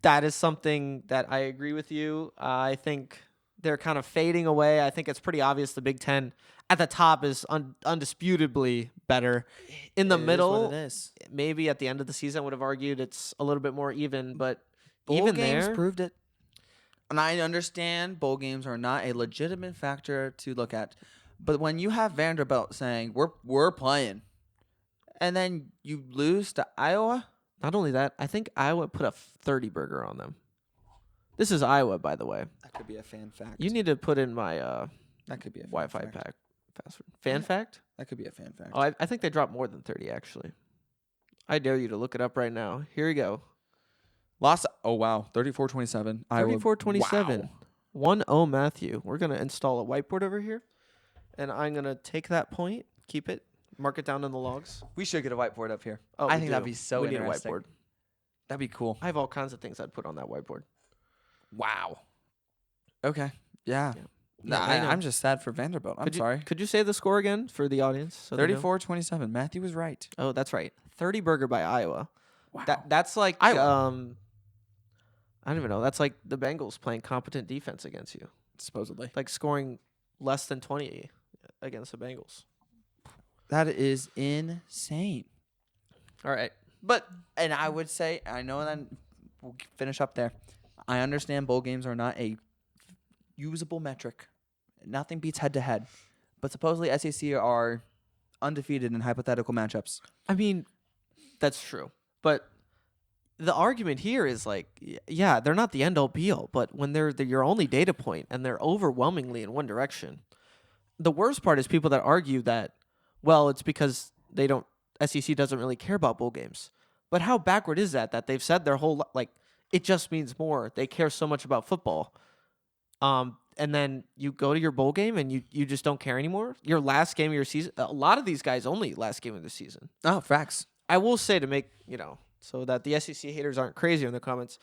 that is something that I agree with you. I think they're kind of fading away. I think it's pretty obvious the Big Ten at the top is undisputably better. In the middle, it is. maybe at the end of the season, I would have argued it's a little bit more even. But Bowl even games there, proved it. And I understand bowl games are not a legitimate factor to look at. But when you have Vanderbilt saying, we're playing, and then you lose to Iowa? not only that, I think Iowa put a 30 burger on them. This is Iowa, by the way. That could be a fan fact. You need to put in my that could be a fan Wi-Fi fact. pack password. Fan fact? That could be a fan fact. Oh, I think they dropped more than 30, actually. I dare you to look it up right now. Here we go. Lost. Oh, wow. 34-27. 34-27. Wow. 1-0 Matthew. We're going to install a whiteboard over here. And I'm going to take that point, keep it, mark it down in the logs. We should get a whiteboard up here. Oh, I we think do. that'd be so we interesting. need a whiteboard. That'd be cool. I have all kinds of things I'd put on that whiteboard. Wow. Okay. Yeah. Yeah. Nah, I know. I'm just sad for Vanderbilt. I'm sorry. Could you say the score again for the audience? So they know? 34-27. Matthew was right. Oh, that's right. 30 burger by Iowa. Wow. That's like Iowa. I don't even know. That's like the Bengals playing competent defense against you. Supposedly. Like scoring less than 20 against the Bengals. That is insane. All right. And I would say, I know that we'll finish up there. I understand bowl games are not a usable metric. Nothing beats head-to-head. But supposedly SEC are undefeated in hypothetical matchups. I mean, that's true. But the argument here is like, yeah, they're not the end-all be-all, but when they're your only data point and they're overwhelmingly in one direction, the worst part is people that argue that, well, it's because SEC doesn't really care about bowl games. But how backward is that they've said their whole it just means more. They care so much about football. And then you go to your bowl game and you just don't care anymore. Your last game of your season. A lot of these guys only last game of the season. Oh, facts. I will say to make so that the SEC haters aren't crazy in the comments.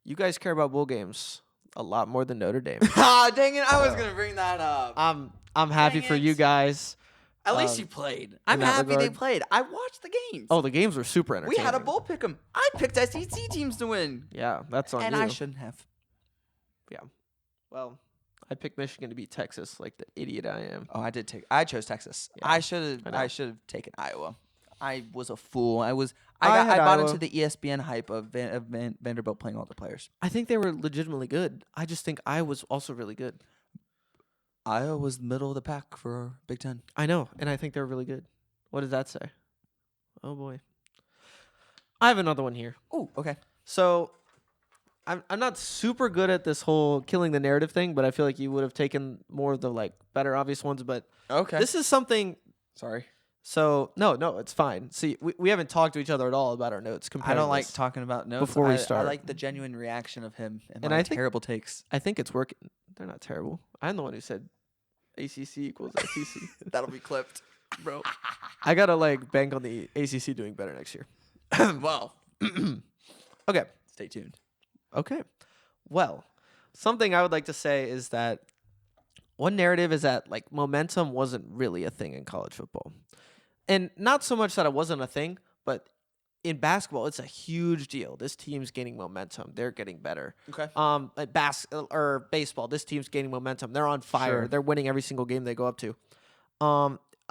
You guys care about bowl games a lot more than Notre Dame. Ah, dang it! I was gonna bring that up. I'm happy Dang for it. you guys. At least you played. I'm that happy they regard. played. I watched the games. Oh, the games were super we entertaining. had a bowl pick 'em. I picked SEC teams to win, Yeah, that's on and you. I shouldn't have. Well, I picked Michigan to beat Texas, like the idiot I am. Oh, I chose Texas. Yeah, I should I know. have taken Iowa. I was a fool. I had bought Iowa. into the ESPN hype of Vanderbilt playing all the players. I think they were legitimately good. I just think I was also really good. Iowa was middle of the pack for Big Ten. I know, and I think they were really good. What does that say? Oh boy. I have another one here. Oh, okay. So I'm not super good at this whole killing the narrative thing, but I feel like you would have taken more of the better obvious ones. But Okay. this is something. Sorry. So no, it's fine. See, we haven't talked to each other at all about our notes. I don't like this. talking about notes. Before we I start. like the genuine reaction of him and And my I think- terrible takes. I think it's working. They're not terrible. I'm the one who said ACC equals SEC. That'll be clipped. Bro, I gotta bank on the ACC doing better next year. Well, Okay. stay tuned. Okay. Well, something I would like to say is that one narrative is that momentum wasn't really a thing in college football. And not so much that it wasn't a thing, but in basketball, it's a huge deal. This team's gaining momentum. They're getting better. Okay. Or baseball, this team's gaining momentum. They're on fire. Sure. They're winning every single game they go up to.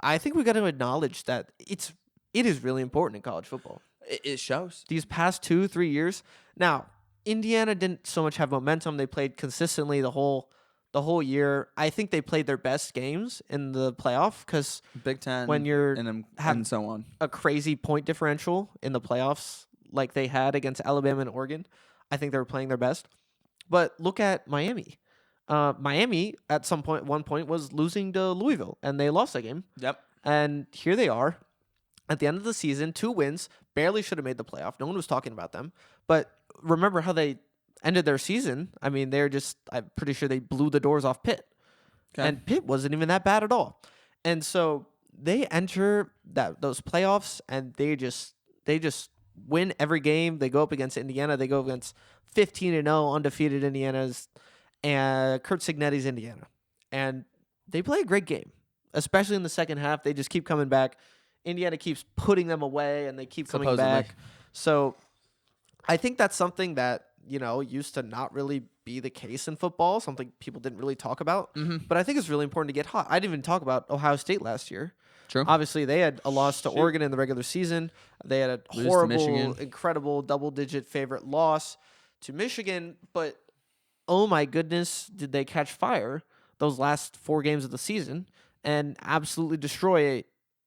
I think we got to acknowledge that it is really important in college football. It shows. These past 2-3 years. Now, Indiana didn't so much have momentum. They played consistently the whole year. I think they played their best games in the playoff because Big Ten. when you're and so on. a crazy point differential in the playoffs like they had against Alabama and Oregon, I think they were playing their best. But look at Miami. Miami at one point was losing to Louisville, and they lost that game. Yep. And here they are at the end of the season, 2 wins, barely should have made the playoff. No one was talking about them. But remember how they ended their season? I mean, I'm pretty sure they blew the doors off Pitt. Okay. And Pitt wasn't even that bad at all. And so they enter those playoffs, and they just win every game. They go up against Indiana. They go against 15-0 undefeated Indiana's and Kurt Cignetti's Indiana. And they play a great game, especially in the second half. They just keep coming back. Indiana keeps putting them away, and they keep coming Supposedly. back. So I think that's something that, used to not really be the case in football, something people didn't really talk about. Mm-hmm. But I think it's really important to get hot. I didn't even talk about Ohio State last year. True. Obviously, they had a loss to Oregon in the regular season. They had a Lose to horrible, Michigan. incredible double-digit favorite loss to Michigan. But, oh my goodness, did they catch fire those last 4 games of the season and absolutely destroy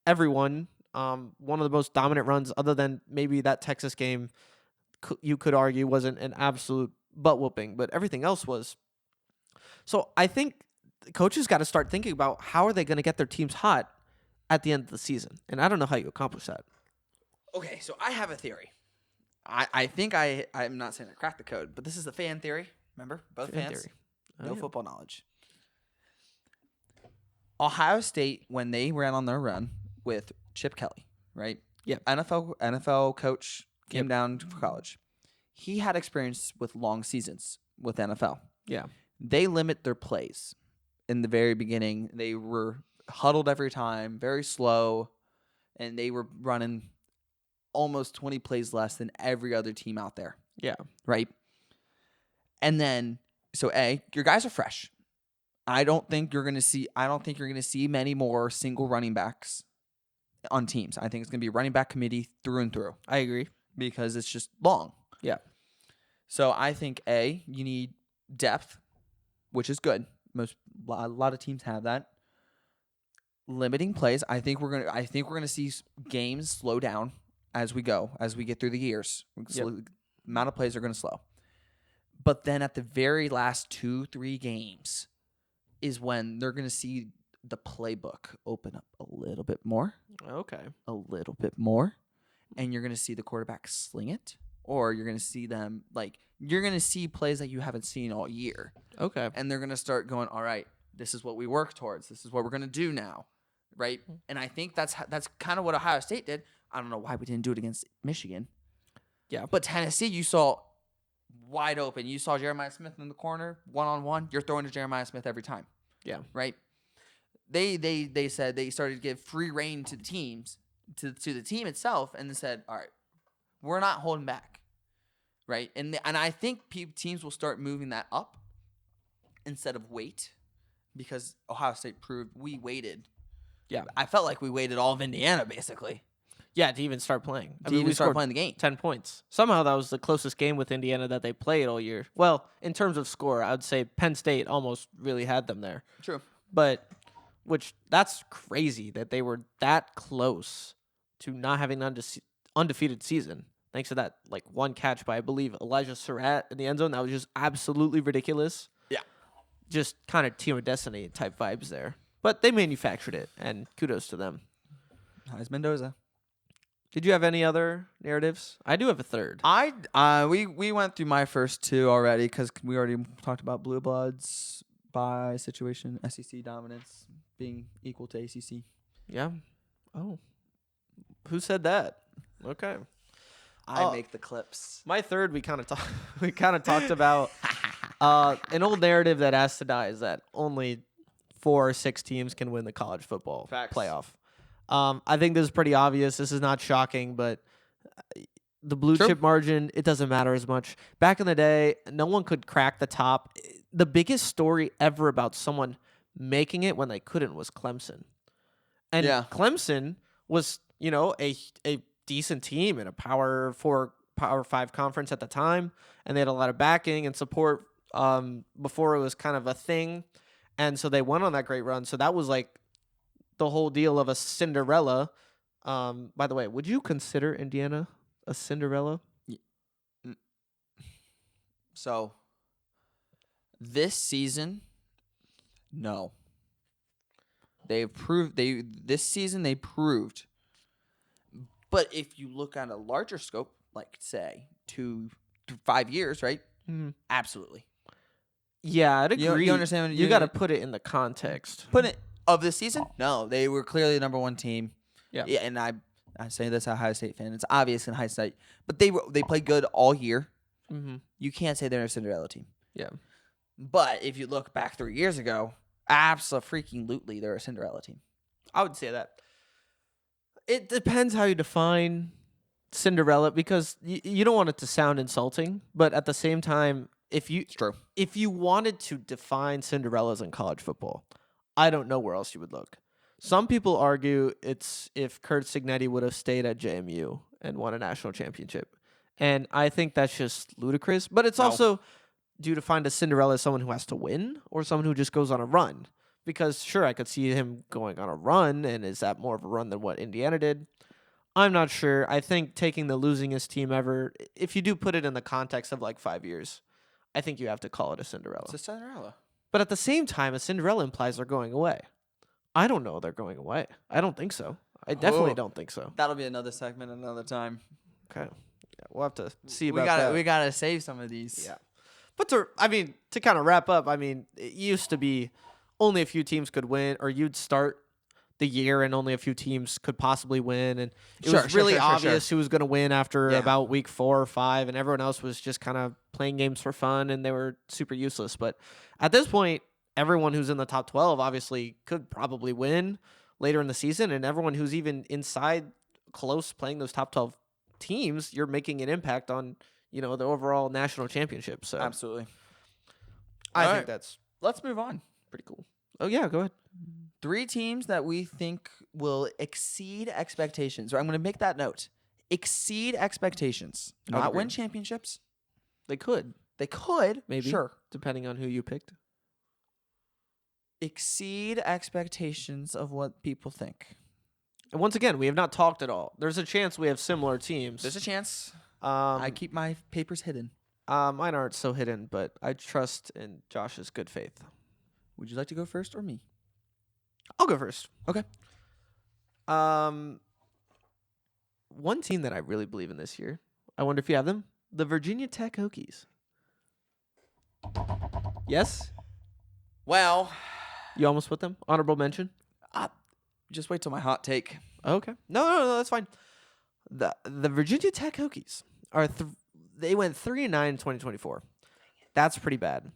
everyone. One of the most dominant runs, other than maybe that Texas game, you could argue wasn't an absolute butt whooping, but everything else was. So I think coaches got to start thinking about how are they going to get their teams hot at the end of the season, and I don't know how you accomplish that. Okay, so I have a theory. I think I'm not saying I cracked the code, but this is the fan theory. Remember, both Fan fans. theory. No yeah. football knowledge. Ohio State, when they ran on their run with Chip Kelly, right? Yeah. NFL coach came Yep. down for college. He had experience with long seasons with NFL. Yeah. They limit their plays in the very beginning. They were huddled every time, very slow, and they were running almost 20 plays less than every other team out there, Yeah. right? And then, so your guys are fresh. I don't think you're going to see many more single running backs on teams. I think it's going to be running back committee through and through I agree. because it's just long. Yeah. So I think you need depth, which is good. A lot of teams have that. Limiting plays. I think we're gonna see games slow down as we get through the years. Amount of plays are gonna slow. But then at the very last 2-3 games is when they're gonna see the playbook open up a little bit more. Okay. A little bit more. and you're going to see the quarterback sling it, or you're going to see them you're going to see plays that you haven't seen all year. Okay. And they're going to start going, all right, this is what we work towards. This is what we're going to do now, right? And I think that's kind of what Ohio State did. I don't know why we didn't do it against Michigan. Yeah. But Tennessee, you saw wide open. You saw Jeremiah Smith in the corner, one-on-one. You're throwing to Jeremiah Smith every time. Yeah. Right? They said they started to give free reign to the teams, to the team itself, and they said, all right, we're not holding back. Right? And I think teams will start moving that up instead of wait, because Ohio State proved we waited. Yeah. I felt like we waited all of Indiana, basically. Yeah, to even start playing. We started playing the game. 10 points. Somehow that was the closest game with Indiana that they played all year. Well, in terms of score, I would say Penn State almost really had them there. True. But, that's crazy that they were that close to not having an undefeated season. Thanks to that, one catch by, I believe, Elijah Surratt in the end zone. That was just absolutely ridiculous. Yeah. Just kind of Team of Destiny type vibes there. But they manufactured it, and kudos to them. Heisman Mendoza. Did you have any other narratives? I do have a third. We went through my first two already because we already talked about Blue Bloods by situation, SEC dominance being equal to ACC. Yeah. Oh. Who said that? Okay. I make the clips. My third, we kind of talked about an old narrative that has to die is that only 4 or 6 teams can win the college football playoff. I think this is pretty obvious. This is not shocking, but the blue chip margin, it doesn't matter as much. Back in the day, no one could crack the top. The biggest story ever about someone making it when they couldn't was Clemson. And Clemson was, a decent team in a Power 4, Power 5 conference at the time, and they had a lot of backing and support before it was kind of a thing. And so they went on that great run. So that was the whole deal of a Cinderella. By the way, would you consider Indiana a Cinderella? So this season, no. This season they proved. But if you look on a larger scope, say 2 to 5 years, right? Mm-hmm. Absolutely. Yeah, I'd agree. You understand? You got to put it in the context. Put it of this season? No, they were clearly the number one team. Yeah, and I say this as a Ohio State fan. It's obvious in hindsight, but they played good all year. Mm-hmm. You can't say they're a Cinderella team. Yeah, but if you look back 3 years ago, absolutely they're a Cinderella team. I would say that. It depends how you define Cinderella, because you don't want it to sound insulting, but at the same time, it's true. If you wanted to define Cinderellas in college football, I don't know where else you would look. Some people argue it's if Kurt Signetti would have stayed at JMU and won a national championship. And I think that's just ludicrous. But it's also, do you define a Cinderella as someone who has to win or someone who just goes on a run? Because, sure, I could see him going on a run, and is that more of a run than what Indiana did? I'm not sure. I think taking the losingest team ever, if you do put it in the context of 5 years, I think you have to call it a Cinderella. It's a Cinderella. But at the same time, a Cinderella implies they're going away. I don't know they're going away. I don't think so. I definitely don't think so. That'll be another segment another time. Okay. Yeah, we'll have to see about that. We got to save some of these. Yeah. But to kind of wrap up, it used to be only a few teams could win, or you'd start the year and only a few teams could possibly win, and it was really obvious who was going to win after about week 4 or 5, and everyone else was just kind of playing games for fun, and they were super useless. But at this point, everyone who's in the top 12 obviously could probably win later in the season, and everyone who's even inside close playing those top 12 teams, you're making an impact on the overall national championship. So absolutely, I think that's. Let's move on. Pretty cool. Oh, yeah, go ahead. 3 teams that we think will exceed expectations. Or I'm going to make that note. Exceed expectations. Not win championships. They could. They could. Maybe. Sure. Depending on who you picked. Exceed expectations of what people think. And once again, we have not talked at all. There's a chance we have similar teams. There's a chance. I keep my papers hidden. Mine aren't so hidden, but I trust in Josh's good faith. Would you like to go first or me? I'll go first. Okay. one team that I really believe in this year. I wonder if you have them. The Virginia Tech Hokies. Yes? Well, You almost put them? Honorable mention? just wait till my hot take. Okay. No, that's fine. The Virginia Tech Hokies are they went 3-9 in 2024. That's pretty bad.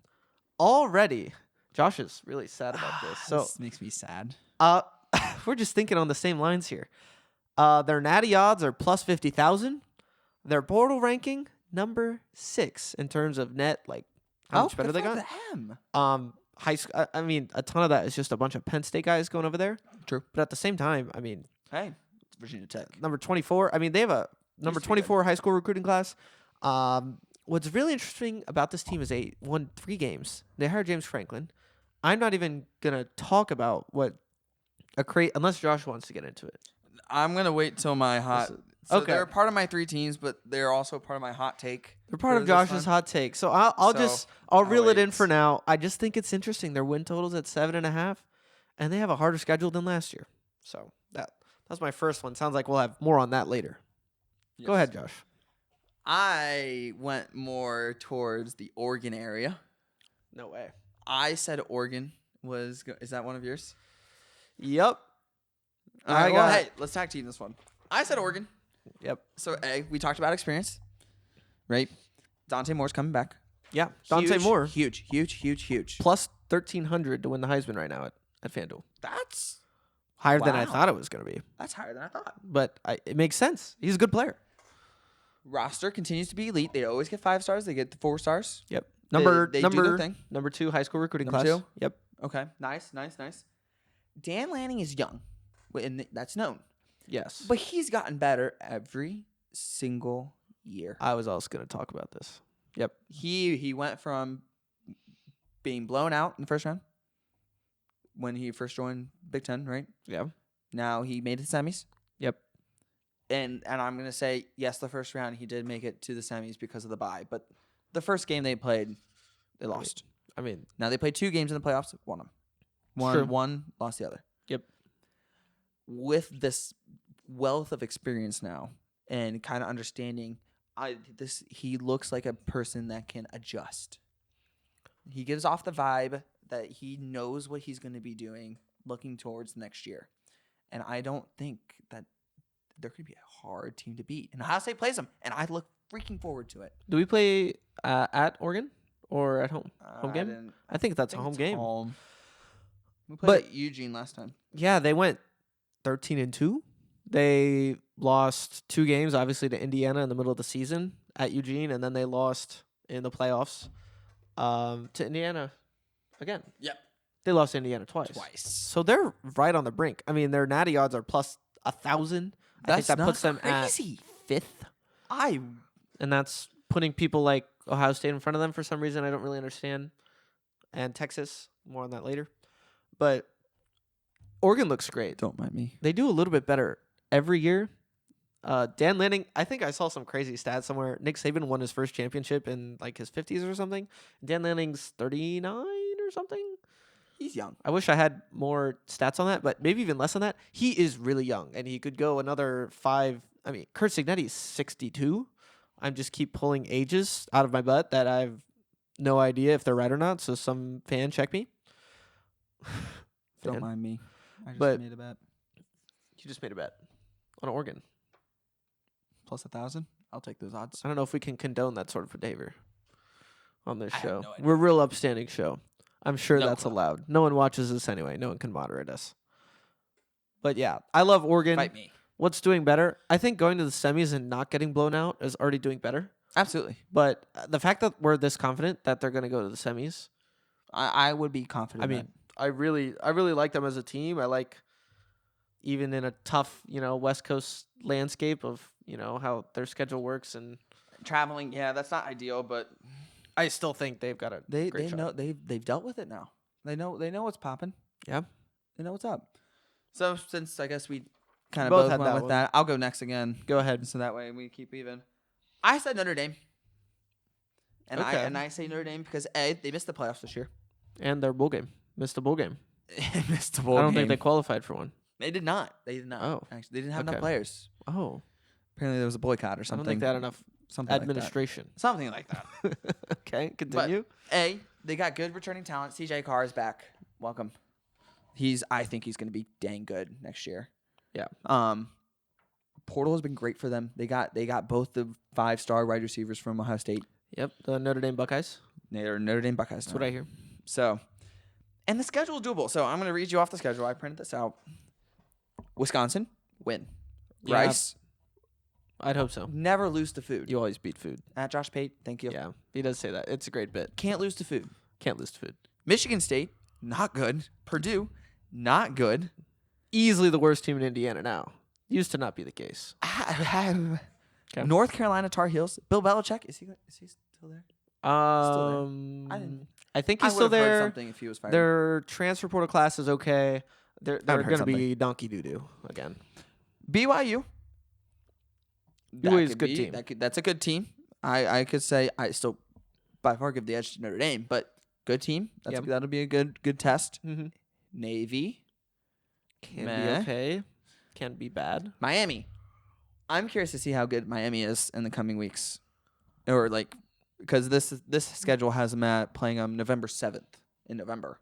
Already, Josh is really sad about this. So This makes me sad. we're just thinking on the same lines here. Their natty odds are plus 50,000. Their portal ranking number 6 in terms of net, like how much better they got. Them. High school. I mean, a ton of that is just a bunch of Penn State guys going over there. True. But at the same time, I mean, Hey, it's Virginia Tech. number 24. I mean, they have a number to be 24 high school recruiting class. What's really interesting about this team is they won 3 games. They hired James Franklin. I'm not even gonna talk about what unless Josh wants to get into it. I'm gonna wait till my hot. So Okay. they're part of my 3 teams, but they're also part of my hot take. They're part for of this Josh's one. hot take. So I'll I'll reel it in wait. for now. I just think it's interesting. Their win total's at 7.5, and they have a harder schedule than last year. So that's my first one. Sounds like we'll have more on that later. Go Yes. ahead, Josh. I went more towards the Oregon area. No way. I said Oregon was. Is that one of yours? Yep. All right, I well, got- hey, let's tag team this one. I said Oregon. Yep. So, we talked about experience, right? Dante Moore's coming back. Yeah. Dante Huge, Moore Huge. plus 1,300 to win the Heisman right now at FanDuel. That's Higher than I Wow. thought it was going to be. higher than I thought. But it makes sense. He's a good player. Roster continues to be elite. They always get 5 stars. They get the 4 stars. Yep. They do their thing. Number 2 high school recruiting Number class. 2? Yep. Okay. Nice. Dan Lanning is young, and that's known. Yes. But he's gotten better every single year. I was also going to talk about this. Yep. He went from being blown out in the first round when he first joined Big Ten, right? Yeah. Now he made the semis. Yep. And I'm going to say, yes, the first round he did make it to the semis because of the bye. But the first game they played, they lost. I mean, Now they played 2 games in the playoffs, won them. True. Won one, lost the other. Yep. With this wealth of experience now and kind of understanding, he looks like a person that can adjust. He gives off the vibe that he knows what he's going to be doing looking towards next year. And I don't think that they're going to be a hard team to beat. And Ohio State plays them, and I look freaking forward to it. do we play at Oregon or at home? Home game? I think that's a home it's game. home. We played But- at Eugene last time. Yeah, they went 13-2. They lost 2 games, obviously, to Indiana in the middle of the season at Eugene, and then they lost in the playoffs to Indiana again. Yep. They lost to Indiana twice. So they're right on the brink. I mean, their natty odds are plus 1,000. I think that puts them crazy. at 5th, and that's putting people like Ohio State in front of them for some reason I don't really understand, and Texas. More on that later. But Oregon looks great. Don't mind me. They do a little bit better every year. Dan Lanning, I think I saw some crazy stats somewhere. Nick Saban won his first championship in like his 50s or something. Dan Lanning's 39 or something. He's young. I wish I had more stats on that, but maybe even less on that. He is really young, and he could go another 5. I mean, Kurt Signetti's 62. I'm just keep pulling ages out of my butt that I've no idea if they're right or not, so some fan check me. Don't Fan. mind me. I just But- made a bet. You just made a bet on Oregon. Plus 1,000. I'll take those odds. I don't know if we can condone that sort of behavior on this I have show. no idea. We're a real upstanding show. I'm sure No that's clue. allowed. No one watches this anyway. No one can moderate us. But yeah, I love Oregon. Fight me. What's doing better? I think going to the semis and not getting blown out is already doing better. Absolutely. But the fact that we're this confident that they're going to go to the semis, I would be confident. I mean, I really like them as a team. I like even in a tough, West Coast landscape of, how their schedule works, and traveling. Yeah, that's not ideal, but I still think they've got a they great shot. know they've dealt with it now. They know what's popping. Yeah. They know what's up. So since I guess we kind of both both had went that with one. that, I'll go next again. Go ahead. So that way we keep even. I said Notre Dame. And Okay. I say Notre Dame because they missed the playoffs this year. And their bowl game. Missed a bowl game. Missed the bowl I don't think game. they qualified for one. They did not. They did not. Oh, Actually, they didn't have okay. enough players. Oh. Apparently there was a boycott or I something. don't think they had enough something administration. Like that. Something like that. Okay, continue. But, they got good returning talent. CJ Carr is back. Welcome. I think he's going to be dang good next year. Yeah. Portal has been great for them. They got both the 5-star wide receivers from Ohio State. Yep, the Notre Dame Buckeyes. They're Notre Dame Buckeyes. That's what I hear. So, and the schedule is doable. So I'm going to read you off the schedule. I printed this out. Wisconsin, win. Yeah. Rice, I'd hope so. never lose to food. You always beat food. At Josh Pate, thank you. Yeah, he does say that. It's a great bit. Can't lose to food. Can't lose to food. Michigan State, not good. Purdue, not good. Easily the worst team in Indiana now. Used to not be the case. Okay. North Carolina Tar Heels. Bill Belichick, is he still there? I think I he's would still have heard there. something if he was fired. Their transfer portal class is okay. They're heard going to something. be donkey doo-doo again. BYU. BYU is a could good be- team. That's a good team. I could say I still by far give the edge to Notre Dame, but good team. Yep. That'll be a good test. Mm-hmm. Navy. Can Meh. be okay. Can be bad. Miami. I'm curious to see how good Miami is in the coming weeks, or because this schedule has them playing on November 7th in November.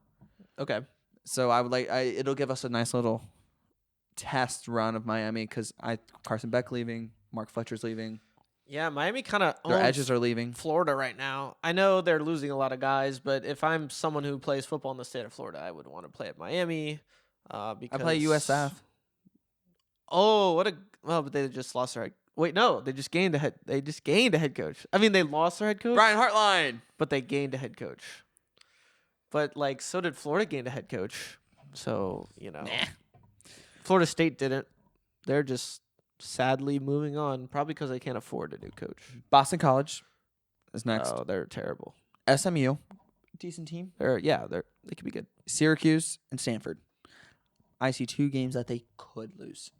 Okay. So I would it'll give us a nice little test run of Miami because Carson Beck leaving, Mark Fletcher's leaving, Yeah, Miami kind of their edges are leaving. Florida right now. I know they're losing a lot of guys, but if I'm someone who plays football in the state of Florida, I would want to play at Miami. Because I play USF. Oh, but they just lost their head. Wait, no, they just gained a head coach. I mean, they lost their head coach, Brian Hartline. but they gained a head coach. But so did Florida gain a head coach. So, Florida State didn't. They're just sadly moving on, probably because they can't afford a new coach. Boston College is next. Oh, they're terrible. SMU, decent team. They could be good. Syracuse and Stanford. I see 2 games that they could lose.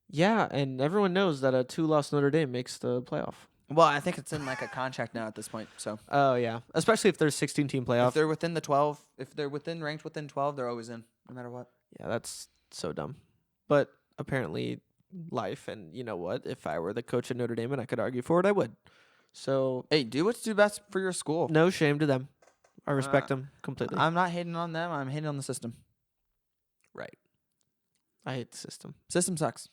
Yeah, and everyone knows that a 2-loss Notre Dame makes the playoff. Well, I think it's in a contract now at this point. So Oh yeah, especially if there's 16-team playoff. if they're within the 12, if they're ranked within 12, they're always in, no matter what. Yeah, that's so dumb. But apparently, life, and you know what? If I were the coach of Notre Dame and I could argue for it, I would. So Hey, do what's best for your school. no shame to them. I respect them completely. I'm not hating on them. I'm hating on the system. Right. I hate the system. System sucks.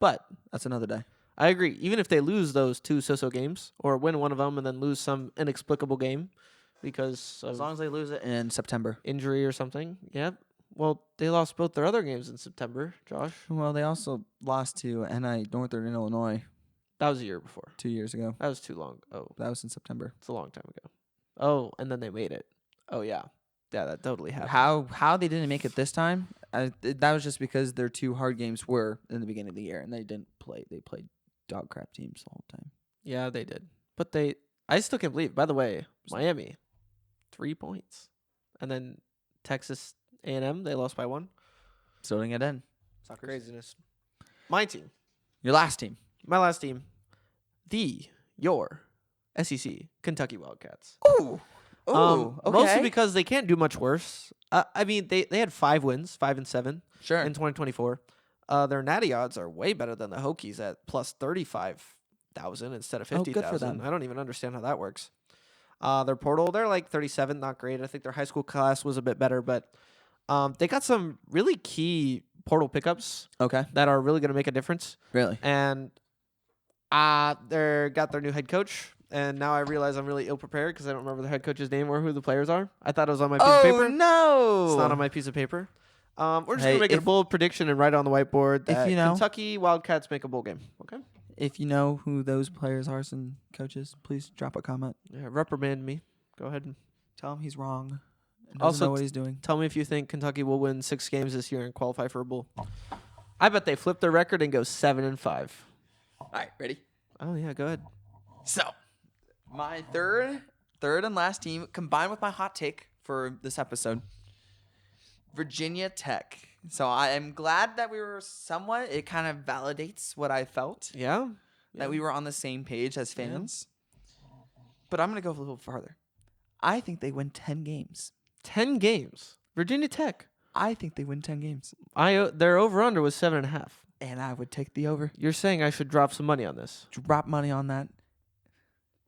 But That's another day. I agree. Even if they lose those 2 so-so games or win one of them and then lose some inexplicable game because of As long as they lose it in September. injury or something. Yeah. Well, they lost both their other games in September, Josh. Well, they also lost to Northern Illinois That was a year before. 2 years ago. That was too long. Oh, That was in September. it's a long time ago. Oh, and then they made it. Oh, yeah. Yeah, that totally happened. How they didn't make it this time? That was just because their 2 hard games were in the beginning of the year, and they didn't play. They played dog crap teams the whole time. Yeah, they did. But I still can't believe, by the way, Miami, 3 points. And then Texas A&M, they lost by 1. So didn't get in. Suckers. Craziness. My team. Your last team. My last team. Your SEC, Kentucky Wildcats. Ooh. Okay. Mostly because they can't do much worse. I mean, they had 5 wins, 5-7 sure. in 2024. Their natty odds are way better than the Hokies at plus 35,000 instead of Oh, good for 50,000. them. I don't even understand how that works. Their portal, they're like 37, not great. I think their high school class was a bit better, but they got some really key portal pickups Okay. that are really going to make a difference. Really? And they got their new head coach. And now I realize I'm really ill-prepared because I don't remember the head coach's name or who the players are. I thought it was on my piece of paper. No. It's not on my piece of paper. We're just Hey, going to make a if- bold prediction and write it on the whiteboard that you know- Kentucky Wildcats make a bowl game. Okay? If you know who those players are and coaches, please drop a comment. Yeah, reprimand me. Go ahead and Tell him he's wrong. And doesn't Also know what he's doing. tell me if you think Kentucky will win 6 games this year and qualify for a bowl. I bet they flip their record and go 7-5. All right, ready? Oh, yeah, go ahead. So, my third and last team, combined with my hot take for this episode, Virginia Tech. So I am glad that we were somewhat. It kind of validates what I felt Yeah? that we were on the same page as fans. But I'm gonna go a little farther. I think they win 10 games. 10 games. Virginia Tech. I think they win 10 games. Their over-under was 7.5. and I would take the over. You're saying I should drop some money on this? Drop money on that.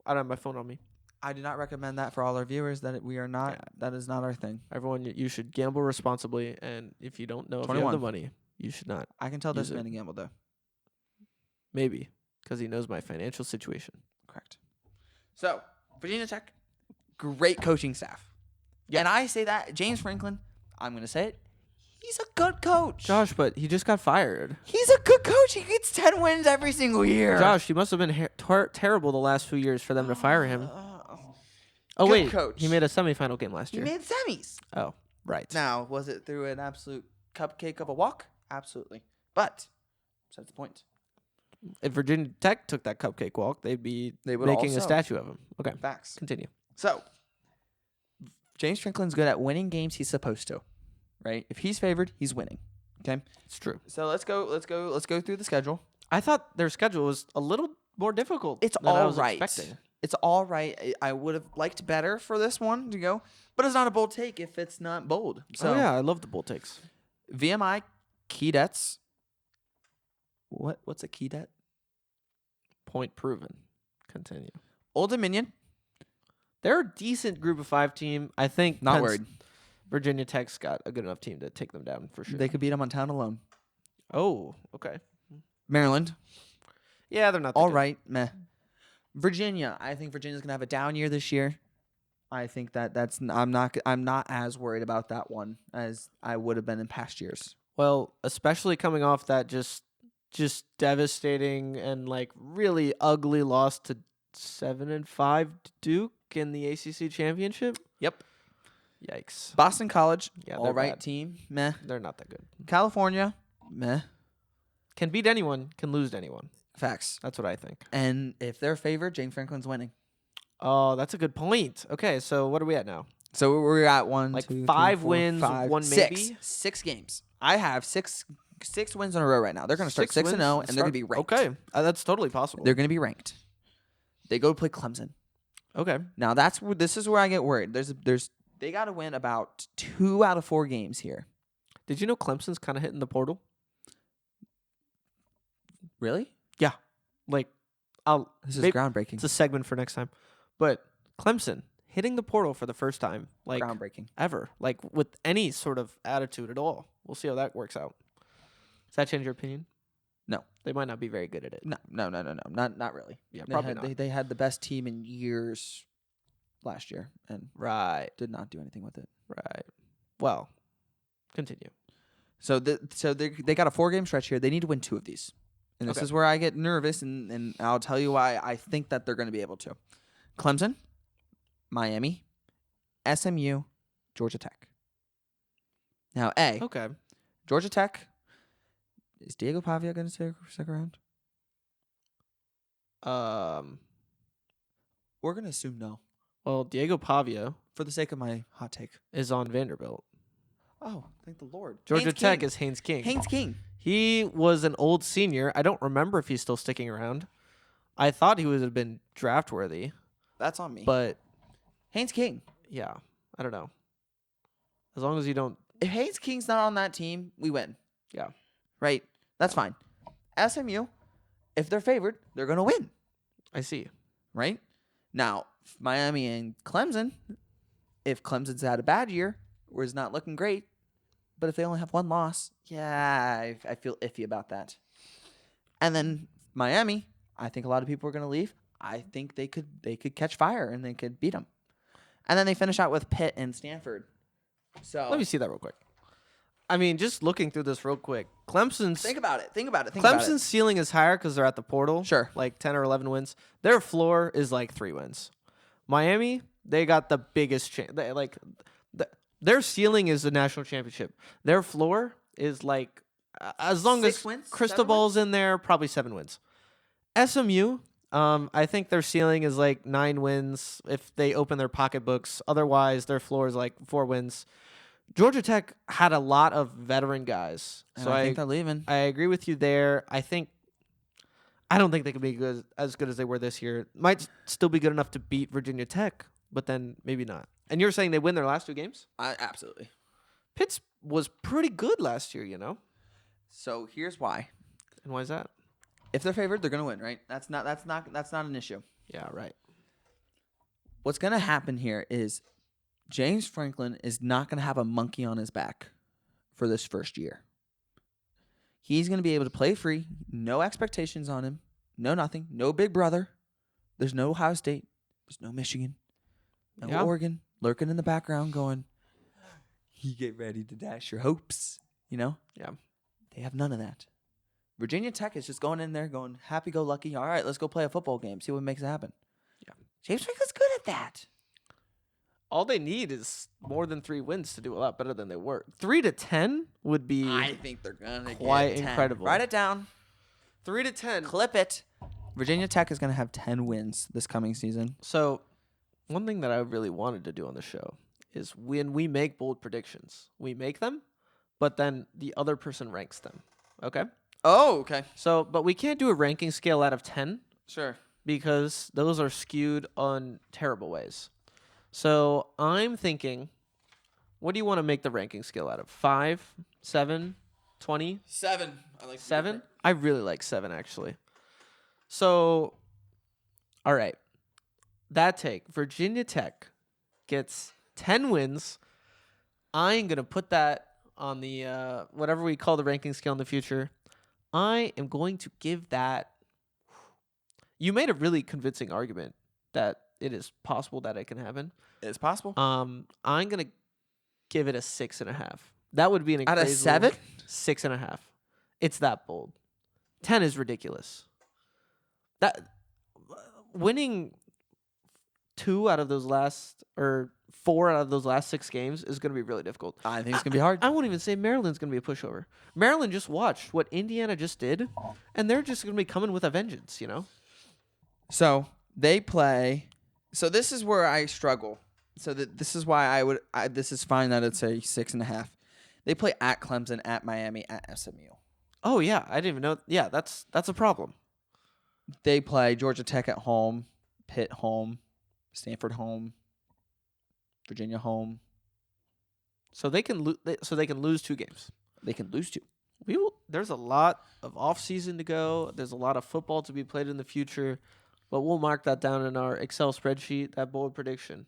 I don't have my phone on me. I do not recommend that for all our viewers. We are not. Yeah. That is not our thing. Everyone, you should gamble responsibly, and if you don't know if you have 21. the money, you should not. I can tell Use this man to gamble though. Maybe, because he knows my financial situation. Correct. So Virginia Tech, great coaching staff. Yeah. And I say that James Franklin. I'm gonna say it. He's a good coach. Josh, but he just got fired. He's a good coach. He gets 10 wins every single year. Josh, he must have been terrible the last few years for them to fire him. Oh, good wait. coach. He made a semifinal game last He year. made semis. Oh, right. Now, was it through an absolute cupcake of a walk? Absolutely. But that's the point. If Virginia Tech took that cupcake walk, they'd be They would making a also. statue of him. Okay, Facts. continue. So, James Franklin's good at winning games he's supposed to, right? If he's favored, he's winning. Okay? It's true. So let's go through the schedule. I thought their schedule was a little more difficult. It's than I all was right. expecting. It's all right. I would have liked better for this one to go, but it's not a bold take if it's not bold. So Oh yeah, I love the bull takes. VMI key debts. What's a key debt? Point proven. Continue. Old Dominion. They're a decent group of 5 team. I think Not worried. Virginia Tech's got a good enough team to take them down for sure. They could beat them on town alone. Oh, okay. Maryland. Yeah, they're not that All good. right. Meh. Virginia. I think Virginia's gonna have a down year this year. I think I'm not as worried about that one as I would have been in past years. Well, especially coming off that just devastating and like really ugly loss to 7-5 Duke in the ACC championship. Yep. Yikes. Boston College. Yeah, All they're right bad. team. Meh. They're not that good. California. Meh. Can beat anyone, can lose to anyone. Facts. That's what I think. And if they're favored, James Franklin's winning. Oh, that's a good point. Okay, so what are we at now? So we're at one, Like 2, 3, 5 4, wins, 5, 1 6. maybe? 6 games. I have six wins in a row right now. They're going to start 6 and 0, and they're going to be ranked. Okay, that's totally possible. They're going to be ranked. They go to play Clemson. Okay. Now this is where I get worried. They got to win about 2 out of 4 games here. Did you know Clemson's kind of hitting the portal? Really? Yeah. Like, This is maybe- groundbreaking. it's a segment for next time. But Clemson hitting the portal for the first time, like Groundbreaking. ever, like with any sort of attitude at all. We'll see how that works out. Does that change your opinion? No. They might not be very good at it. No. Not really. Yeah, They probably had, not. They had the best team in years last year and Right. did not do anything with it. Right. Well, continue. So they got a 4-game stretch here. They need to win 2 of these. And this Okay. is where I get nervous, and I'll tell you why I think that they're going to be able to. Clemson, Miami, SMU, Georgia Tech. Now, Okay. Georgia Tech, is Diego Pavia going to stick around? We're going to assume no, Well, Diego Pavia for the sake of my hot take. is on Vanderbilt. Oh, thank the Lord. Georgia Haynes Tech King. is Haynes King. Haynes King. He was an old senior. I don't remember if he's still sticking around. I thought he would have been draft worthy, That's on me. but Haynes King. yeah, I don't know. As long as you don't, If Haynes King's not on that team, we win. yeah. Right? That's fine. SMU, if they're favored, they're going to win. I see. Right? Now, Miami and Clemson, if Clemson's had a bad year or is not looking great, but if they only have 1 loss, yeah, I feel iffy about that. And then Miami, I think a lot of people are going to leave. I think they could catch fire and they could beat them. And then they finish out with Pitt and Stanford. So Let me see that real quick. I mean, just looking through this real quick, Clemson's think about it. Clemson's ceiling is higher because they're at the portal. Sure. Like 10 or 11 wins. Their floor is like 3 wins. Miami, they got the biggest chance. Their ceiling is the national championship. Their floor is like, as long 6 as wins? 7 Cristobal's in there, probably 7 wins. SMU, I think their ceiling is like 9 wins if they open their pocketbooks. Otherwise, their floor is like 4 wins. Georgia Tech had a lot of veteran guys. And So I think they're leaving. I agree with you there. I don't think they could be as good as they were this year. Might still be good enough to beat Virginia Tech, but then maybe not. And you're saying they win their last 2 games? Absolutely. Pitts was pretty good last year, you know? So here's why. And why is that? If they're favored, they're gonna win, right? That's not an issue. Yeah, right. What's gonna happen here is James Franklin is not gonna have a monkey on his back for this first year. He's gonna be able to play free, no expectations on him, no nothing, no big brother. There's no Ohio State, there's no Michigan, no Oregon lurking in the background going, "You get ready to dash your hopes," you know? Yeah. They have none of that. Virginia Tech is just going in there going happy-go-lucky. All right, let's go play a football game, see what makes it happen. Yeah. James Franklin's good at that. All they need is more than 3 wins to do a lot better than they were. 3-10 would be I think they're going to quite get 10. incredible. Write it down. 3-10. Clip it. Virginia Tech is going to have 10 wins this coming season. So, one thing that I really wanted to do on the show is when we make bold predictions, we make them, but then the other person ranks them. Okay? Oh, okay. So, but we can't do a ranking scale out of 10 Sure. because those are skewed on terrible ways. So, I'm thinking, what do you want to make the ranking scale out of? 5, 7, 20? 7. I like 7? I really like 7, actually. So, all right. That take, Virginia Tech gets 10 wins. I'm going to put that on the, whatever we call the ranking scale in the future. I am going to give that. You made a really convincing argument that it is possible that it can happen. It's possible. I'm going to give it a 6.5. That would be an Out of 7? 6.5. It's that bold. 10 is ridiculous. That winning 4 out of those last 6 games is going to be really difficult. I think it's going to be hard. I won't even say Maryland's going to be a pushover. Maryland just watched what Indiana just did, and they're just going to be coming with a vengeance, you know? So they play. So this is where I struggle. So this is why this is fine that it's a 6.5. They play at Clemson, at Miami, at SMU. Oh, yeah. I didn't even know. Yeah, that's a problem. They play Georgia Tech at home, Pitt home, Stanford home, Virginia home. So they can lose 2 games. They can lose 2. There's a lot of off-season to go. There's a lot of football to be played in the future. But we'll mark that down in our Excel spreadsheet, that bold prediction.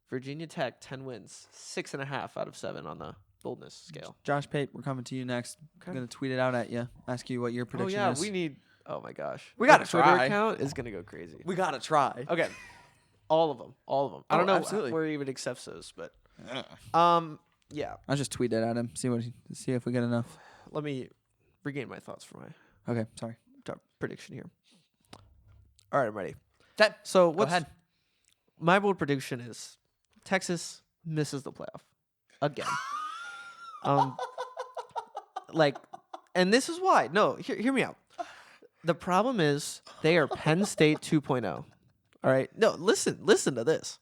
Virginia Tech, 10 wins, 6.5 out of 7 on the boldness scale. Josh Pate, we're coming to you next. Okay. I'm going to tweet it out at you, ask you what your prediction is. we need... Oh, my gosh. We gotta Twitter try. account is going to go crazy. We got to try. Okay. All of them. I don't know absolutely. where he even accepts those, but... yeah. I'll just tweet it at him, see if we get enough. Let me regain my thoughts for my Okay, sorry. prediction here. All right, I'm ready. So Go ahead. My bold prediction is Texas misses the playoff again. And this is why. No, hear me out. The problem is they are Penn State 2.0. All right. No, listen to this.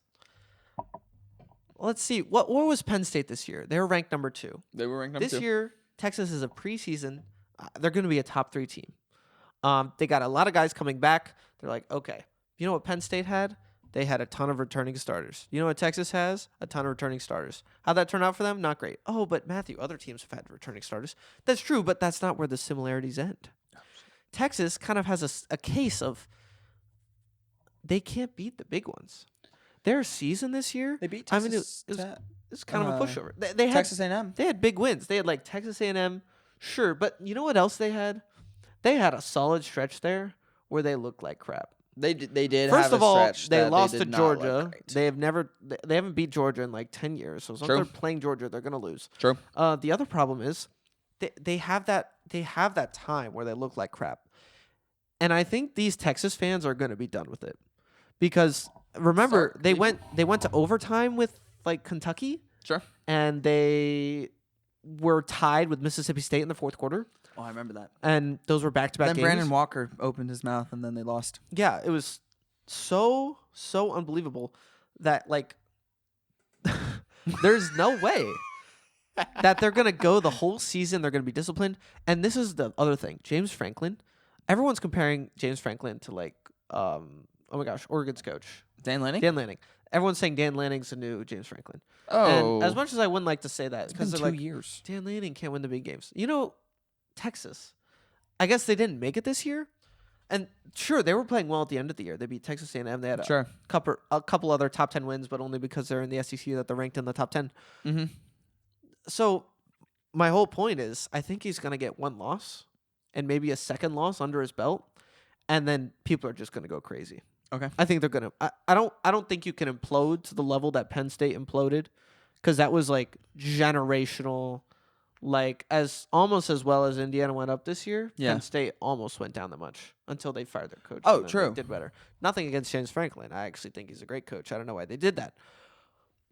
Let's see. What was Penn State this year? They were ranked number 2. They were ranked number 2. This year, Texas is a preseason. They're going to be a top 3 team. They got a lot of guys coming back. They're like, okay, you know what Penn State had? They had a ton of returning starters. You know what Texas has? A ton of returning starters. How'd that turn out for them? Not great. Oh, but Matthew, other teams have had returning starters. That's true, but that's not where the similarities end. Texas kind of has a case of they can't beat the big ones. Their season this year, They beat I mean, Texas. it's kind of a pushover. They had Texas A&M. They had big wins. They had like Texas A&M, sure, but you know what else they had? They had a solid stretch there where they looked like crap. They did. First have of a all, stretch they that lost did to not look Georgia. great. They haven't beat Georgia in like 10 years. So as long as True. they're playing Georgia, they're gonna lose. True. The other problem is they have that time where they look like crap, and I think these Texas fans are gonna be done with it because remember Start they leaving. went to overtime with like Kentucky Sure. and they were tied with Mississippi State in the fourth quarter. Oh, I remember that. And those were back-to-back Then games. Brandon Walker opened his mouth, and then they lost. Yeah, it was so unbelievable that like there's no way that they're gonna go the whole season. They're gonna be disciplined. And this is the other thing, James Franklin. Everyone's comparing James Franklin to like oh my gosh, Oregon's coach Dan Lanning? Dan Lanning. Everyone's saying Dan Lanning's the new James Franklin. Oh. And as much as I wouldn't like to say that, It's been because 2 they're like years. Dan Lanning can't win the big games. You know, Texas. I guess they didn't make it this year. And sure, they were playing well at the end of the year. They beat Texas A&M. They had Sure. a couple other top 10 wins, but only because they're in the SEC that they're ranked in the top 10. Mm-hmm. So my whole point is I think he's going to get one loss and maybe a second loss under his belt, and then people are just going to go crazy. Okay. I think they're going to I don't think you can implode to the level that Penn State imploded, because that was like generational. Like almost as well as Indiana went up this year, Yeah. Penn State almost went down that much until they fired their coach. Oh, and then true. They did better. Nothing against James Franklin. I actually think he's a great coach. I don't know why they did that.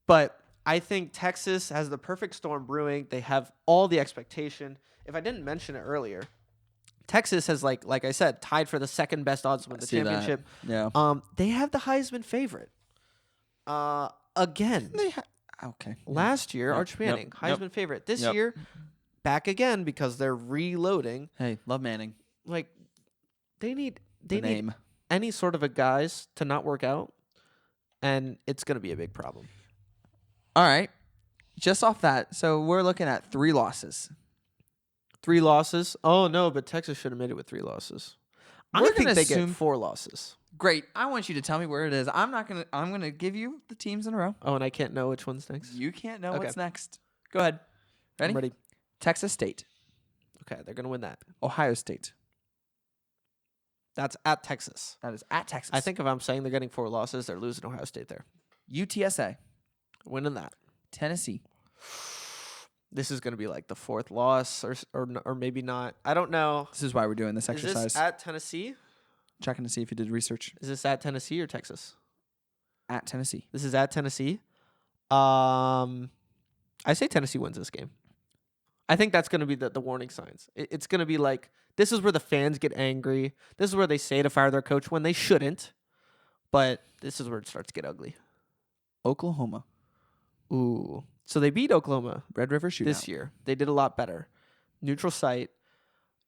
But I think Texas has the perfect storm brewing. They have all the expectation. If I didn't mention it earlier, Texas has, like I said, tied for the second best odds to win the championship. Yeah. They have the Heisman favorite. Again. Okay. Last year, Yep. Arch Manning, Yep. Heisman favorite. This Yep. year, back again because they're reloading. Hey, love Manning. Like, they need Name. any sort of a guys to not work out, and it's going to be a big problem. All right. Just off that, so we're looking at 3 losses. 3 losses? Oh, no, but Texas should have made it with 3 losses. I We're think gonna they assume- get 4 losses. Great. I want you to tell me where it is. I'm gonna give you the teams in a row. Oh, and I can't know which one's next? You can't know Okay. what's next. Go ahead. Ready? I'm ready. Texas State, Okay, they're going to win that. Ohio State. That's at Texas. That is at Texas. I think if I'm saying they're getting 4 losses, they're losing Ohio State there. UTSA, Winning that. Tennessee, This is going to be like the 4th loss or maybe not. I don't know. This is why we're doing this Is exercise. this at Tennessee? Checking to see if you did research. Is this at Tennessee or Texas? At Tennessee. This is at Tennessee. I say Tennessee wins this game. I think that's going to be the warning signs. It's going to be like, this is where the fans get angry. This is where they say to fire their coach when they shouldn't. But this is where it starts to get ugly. Oklahoma. Ooh. So they beat Oklahoma Red River Shootout. this year. They did a lot better. Neutral site.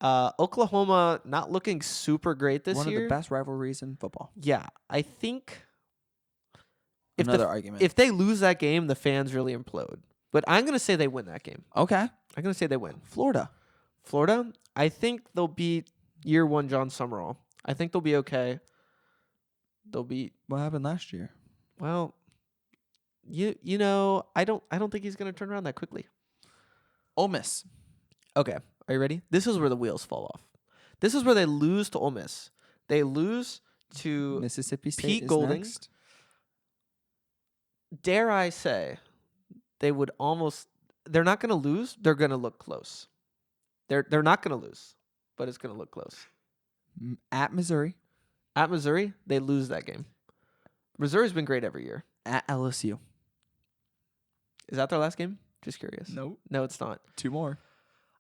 Oklahoma not looking super great this One year. of the best rivalries in football. Yeah. I think if Another argument. if they lose that game, the fans really implode. But I'm going to say they win that game. Okay. I'm going to say they win. Florida. Florida, I think they'll beat year 1 John Summerall. I think they'll be okay. They'll beat, What happened last year? well, you know, I don't think he's going to turn around that quickly. Ole Miss. Okay, are you ready? This is where the wheels fall off. This is where they lose to Ole Miss. They lose to, Mississippi State Pete is Golding. next. dare I say, they would almost, they're not going to lose. They're going to look close. They're not going to lose, but it's going to look close. At Missouri. At Missouri, they lose that game. Missouri's been great every year. At LSU. Is that their last game? Just curious. Nope. No, it's not. 2 more.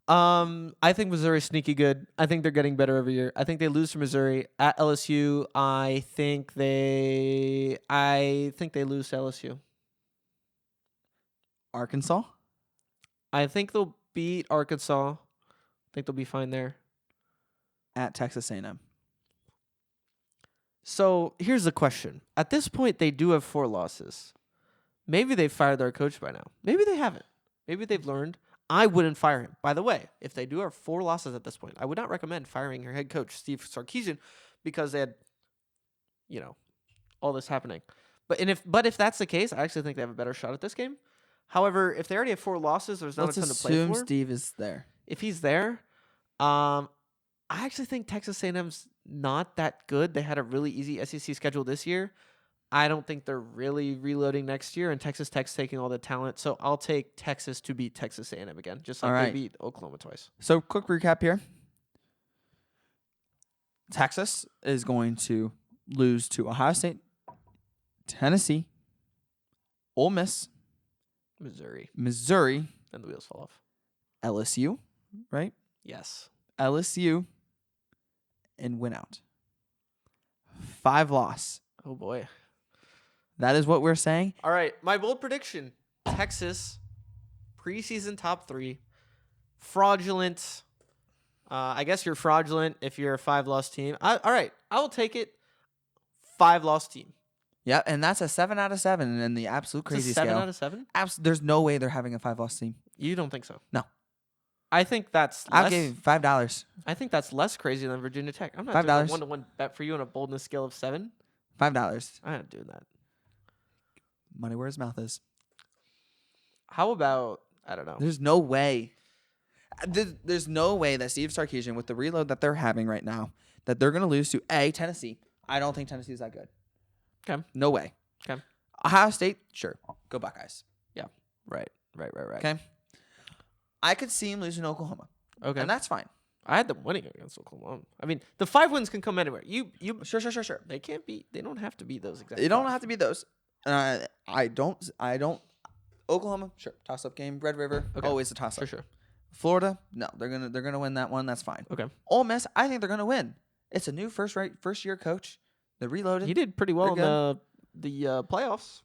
I think Missouri's sneaky good. I think they're getting better every year. I think they lose to Missouri. At LSU, I think they lose to LSU. Arkansas. I think they'll beat Arkansas. I think they'll be fine there. At Texas A&M. So here's the question. At this point, they do have 4 losses. Maybe they've fired their coach by now. Maybe they haven't. Maybe they've learned. I wouldn't fire him. By the way, if they do have 4 losses at this point, I would not recommend firing your head coach, Steve Sarkisian, because they had, all this happening. But if that's the case, I actually think they have a better shot at this game. However, if they already have 4 losses, there's not Let's a ton to play assume for. Steve is there. If he's there, I actually think Texas A&M's not that good. They had a really easy SEC schedule this year. I don't think they're really reloading next year, and Texas Tech's taking all the talent. So I'll take Texas to beat Texas A&M again, just like All they right. beat Oklahoma twice. So, quick recap here. Texas is going to lose to Ohio State, Tennessee, Ole Miss, Missouri, And the wheels fall off. LSU, right? Yes. LSU, and win out. 5 loss. Oh, boy. That is what we're saying. All right. My bold prediction, Texas, preseason top 3, fraudulent. I guess you're fraudulent if you're a 5-loss team. All right. I will take it. 5-loss team. Yeah, and that's a 7 out of 7 in the absolute It's a crazy 7 scale. out of 7? There's no way they're having a 5-loss team. You don't think so? No. I think that's I'll less. give you $5. I think that's less crazy than Virginia Tech. I'm not doing $5. a 1-to-1 bet for you on a boldness scale of 7. $5. I'm not doing that. Money where his mouth is. How about, I don't know. There's no way. There's no way that Steve Sarkisian, with the reload that they're having right now, that they're going to lose to Tennessee. I don't think Tennessee's that good. Okay. No way. Okay. Ohio State, sure. Go Buckeyes. Right. Okay. I could see him losing to Oklahoma. Okay. And that's fine. I had them winning against Oklahoma. I mean, the 5 wins can come anywhere. You Sure. They can't be. They don't have to be those exact. They don't 5. have to be those. I don't. Oklahoma, sure. Toss up game. Red River, always a toss up. For sure. Florida, no. They're gonna win that one. That's fine. Okay. Ole Miss, I think they're gonna win. It's a new first year coach. They're reloaded. He did pretty well They're in the playoffs.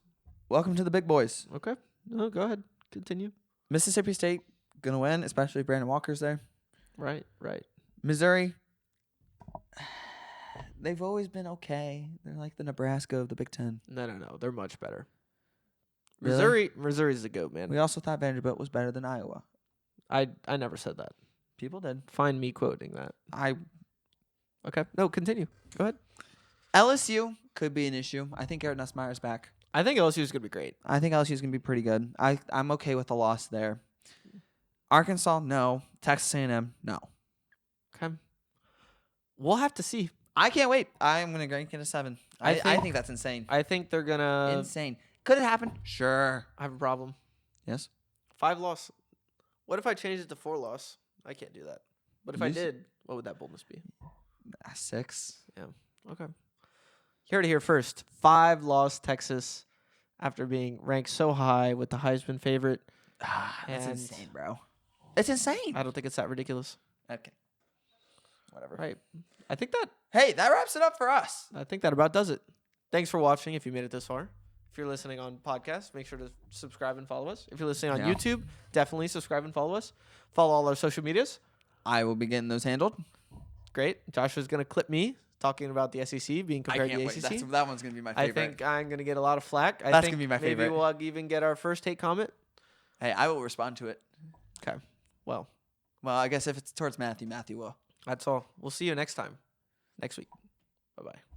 Welcome to the big boys. Okay. No, go ahead. Continue. Mississippi State gonna win, especially if Brandon Walker's there. Right. Missouri, they've always been okay. They're like the Nebraska of the Big Ten. No. They're much better. Really? Missouri's the GOAT, man. We also thought Vanderbilt was better than Iowa. I never said that. People did. Find me quoting that. I Okay. No, continue. Go ahead. LSU could be an issue. I think Garrett Nussmeier's back. I think LSU is going to be great. I think LSU's gonna be pretty good. I'm okay with the loss there. Arkansas, no. Texas A&M, no. Okay. We'll have to see. I can't wait. I'm gonna rank it a 7. I think that's insane. I think they're going to Insane. Could it happen? Sure. have a problem. Yes. 5 loss. What if I changed it to 4 loss? I can't do that. But if I did, what would that boldness be? 6. Yeah. Okay. You heard it here first. 5 loss Texas after being ranked so high with the Heisman favorite. That's And- insane, bro. It's insane. I don't think it's that ridiculous. Okay. Whatever. Right. I think that wraps it up for us. about does it. Thanks for watching if you made it this far. If you're listening on podcast, make sure to subscribe and follow us. If you're listening on Yeah. YouTube, definitely subscribe and follow us. Follow all our social medias. I will be getting those handled. Great. Joshua's going to clip me talking about the SEC being I compared can't to wait. the ACC. That one's gonna be my I favorite. think I'm going to get a lot of flack. I That's think gonna be my maybe favorite. we'll even get our first hate comment. Hey, I will respond to it. Okay. Well, I guess if it's towards Matthew will. that's all. We'll see you next time. Next week. Bye-bye.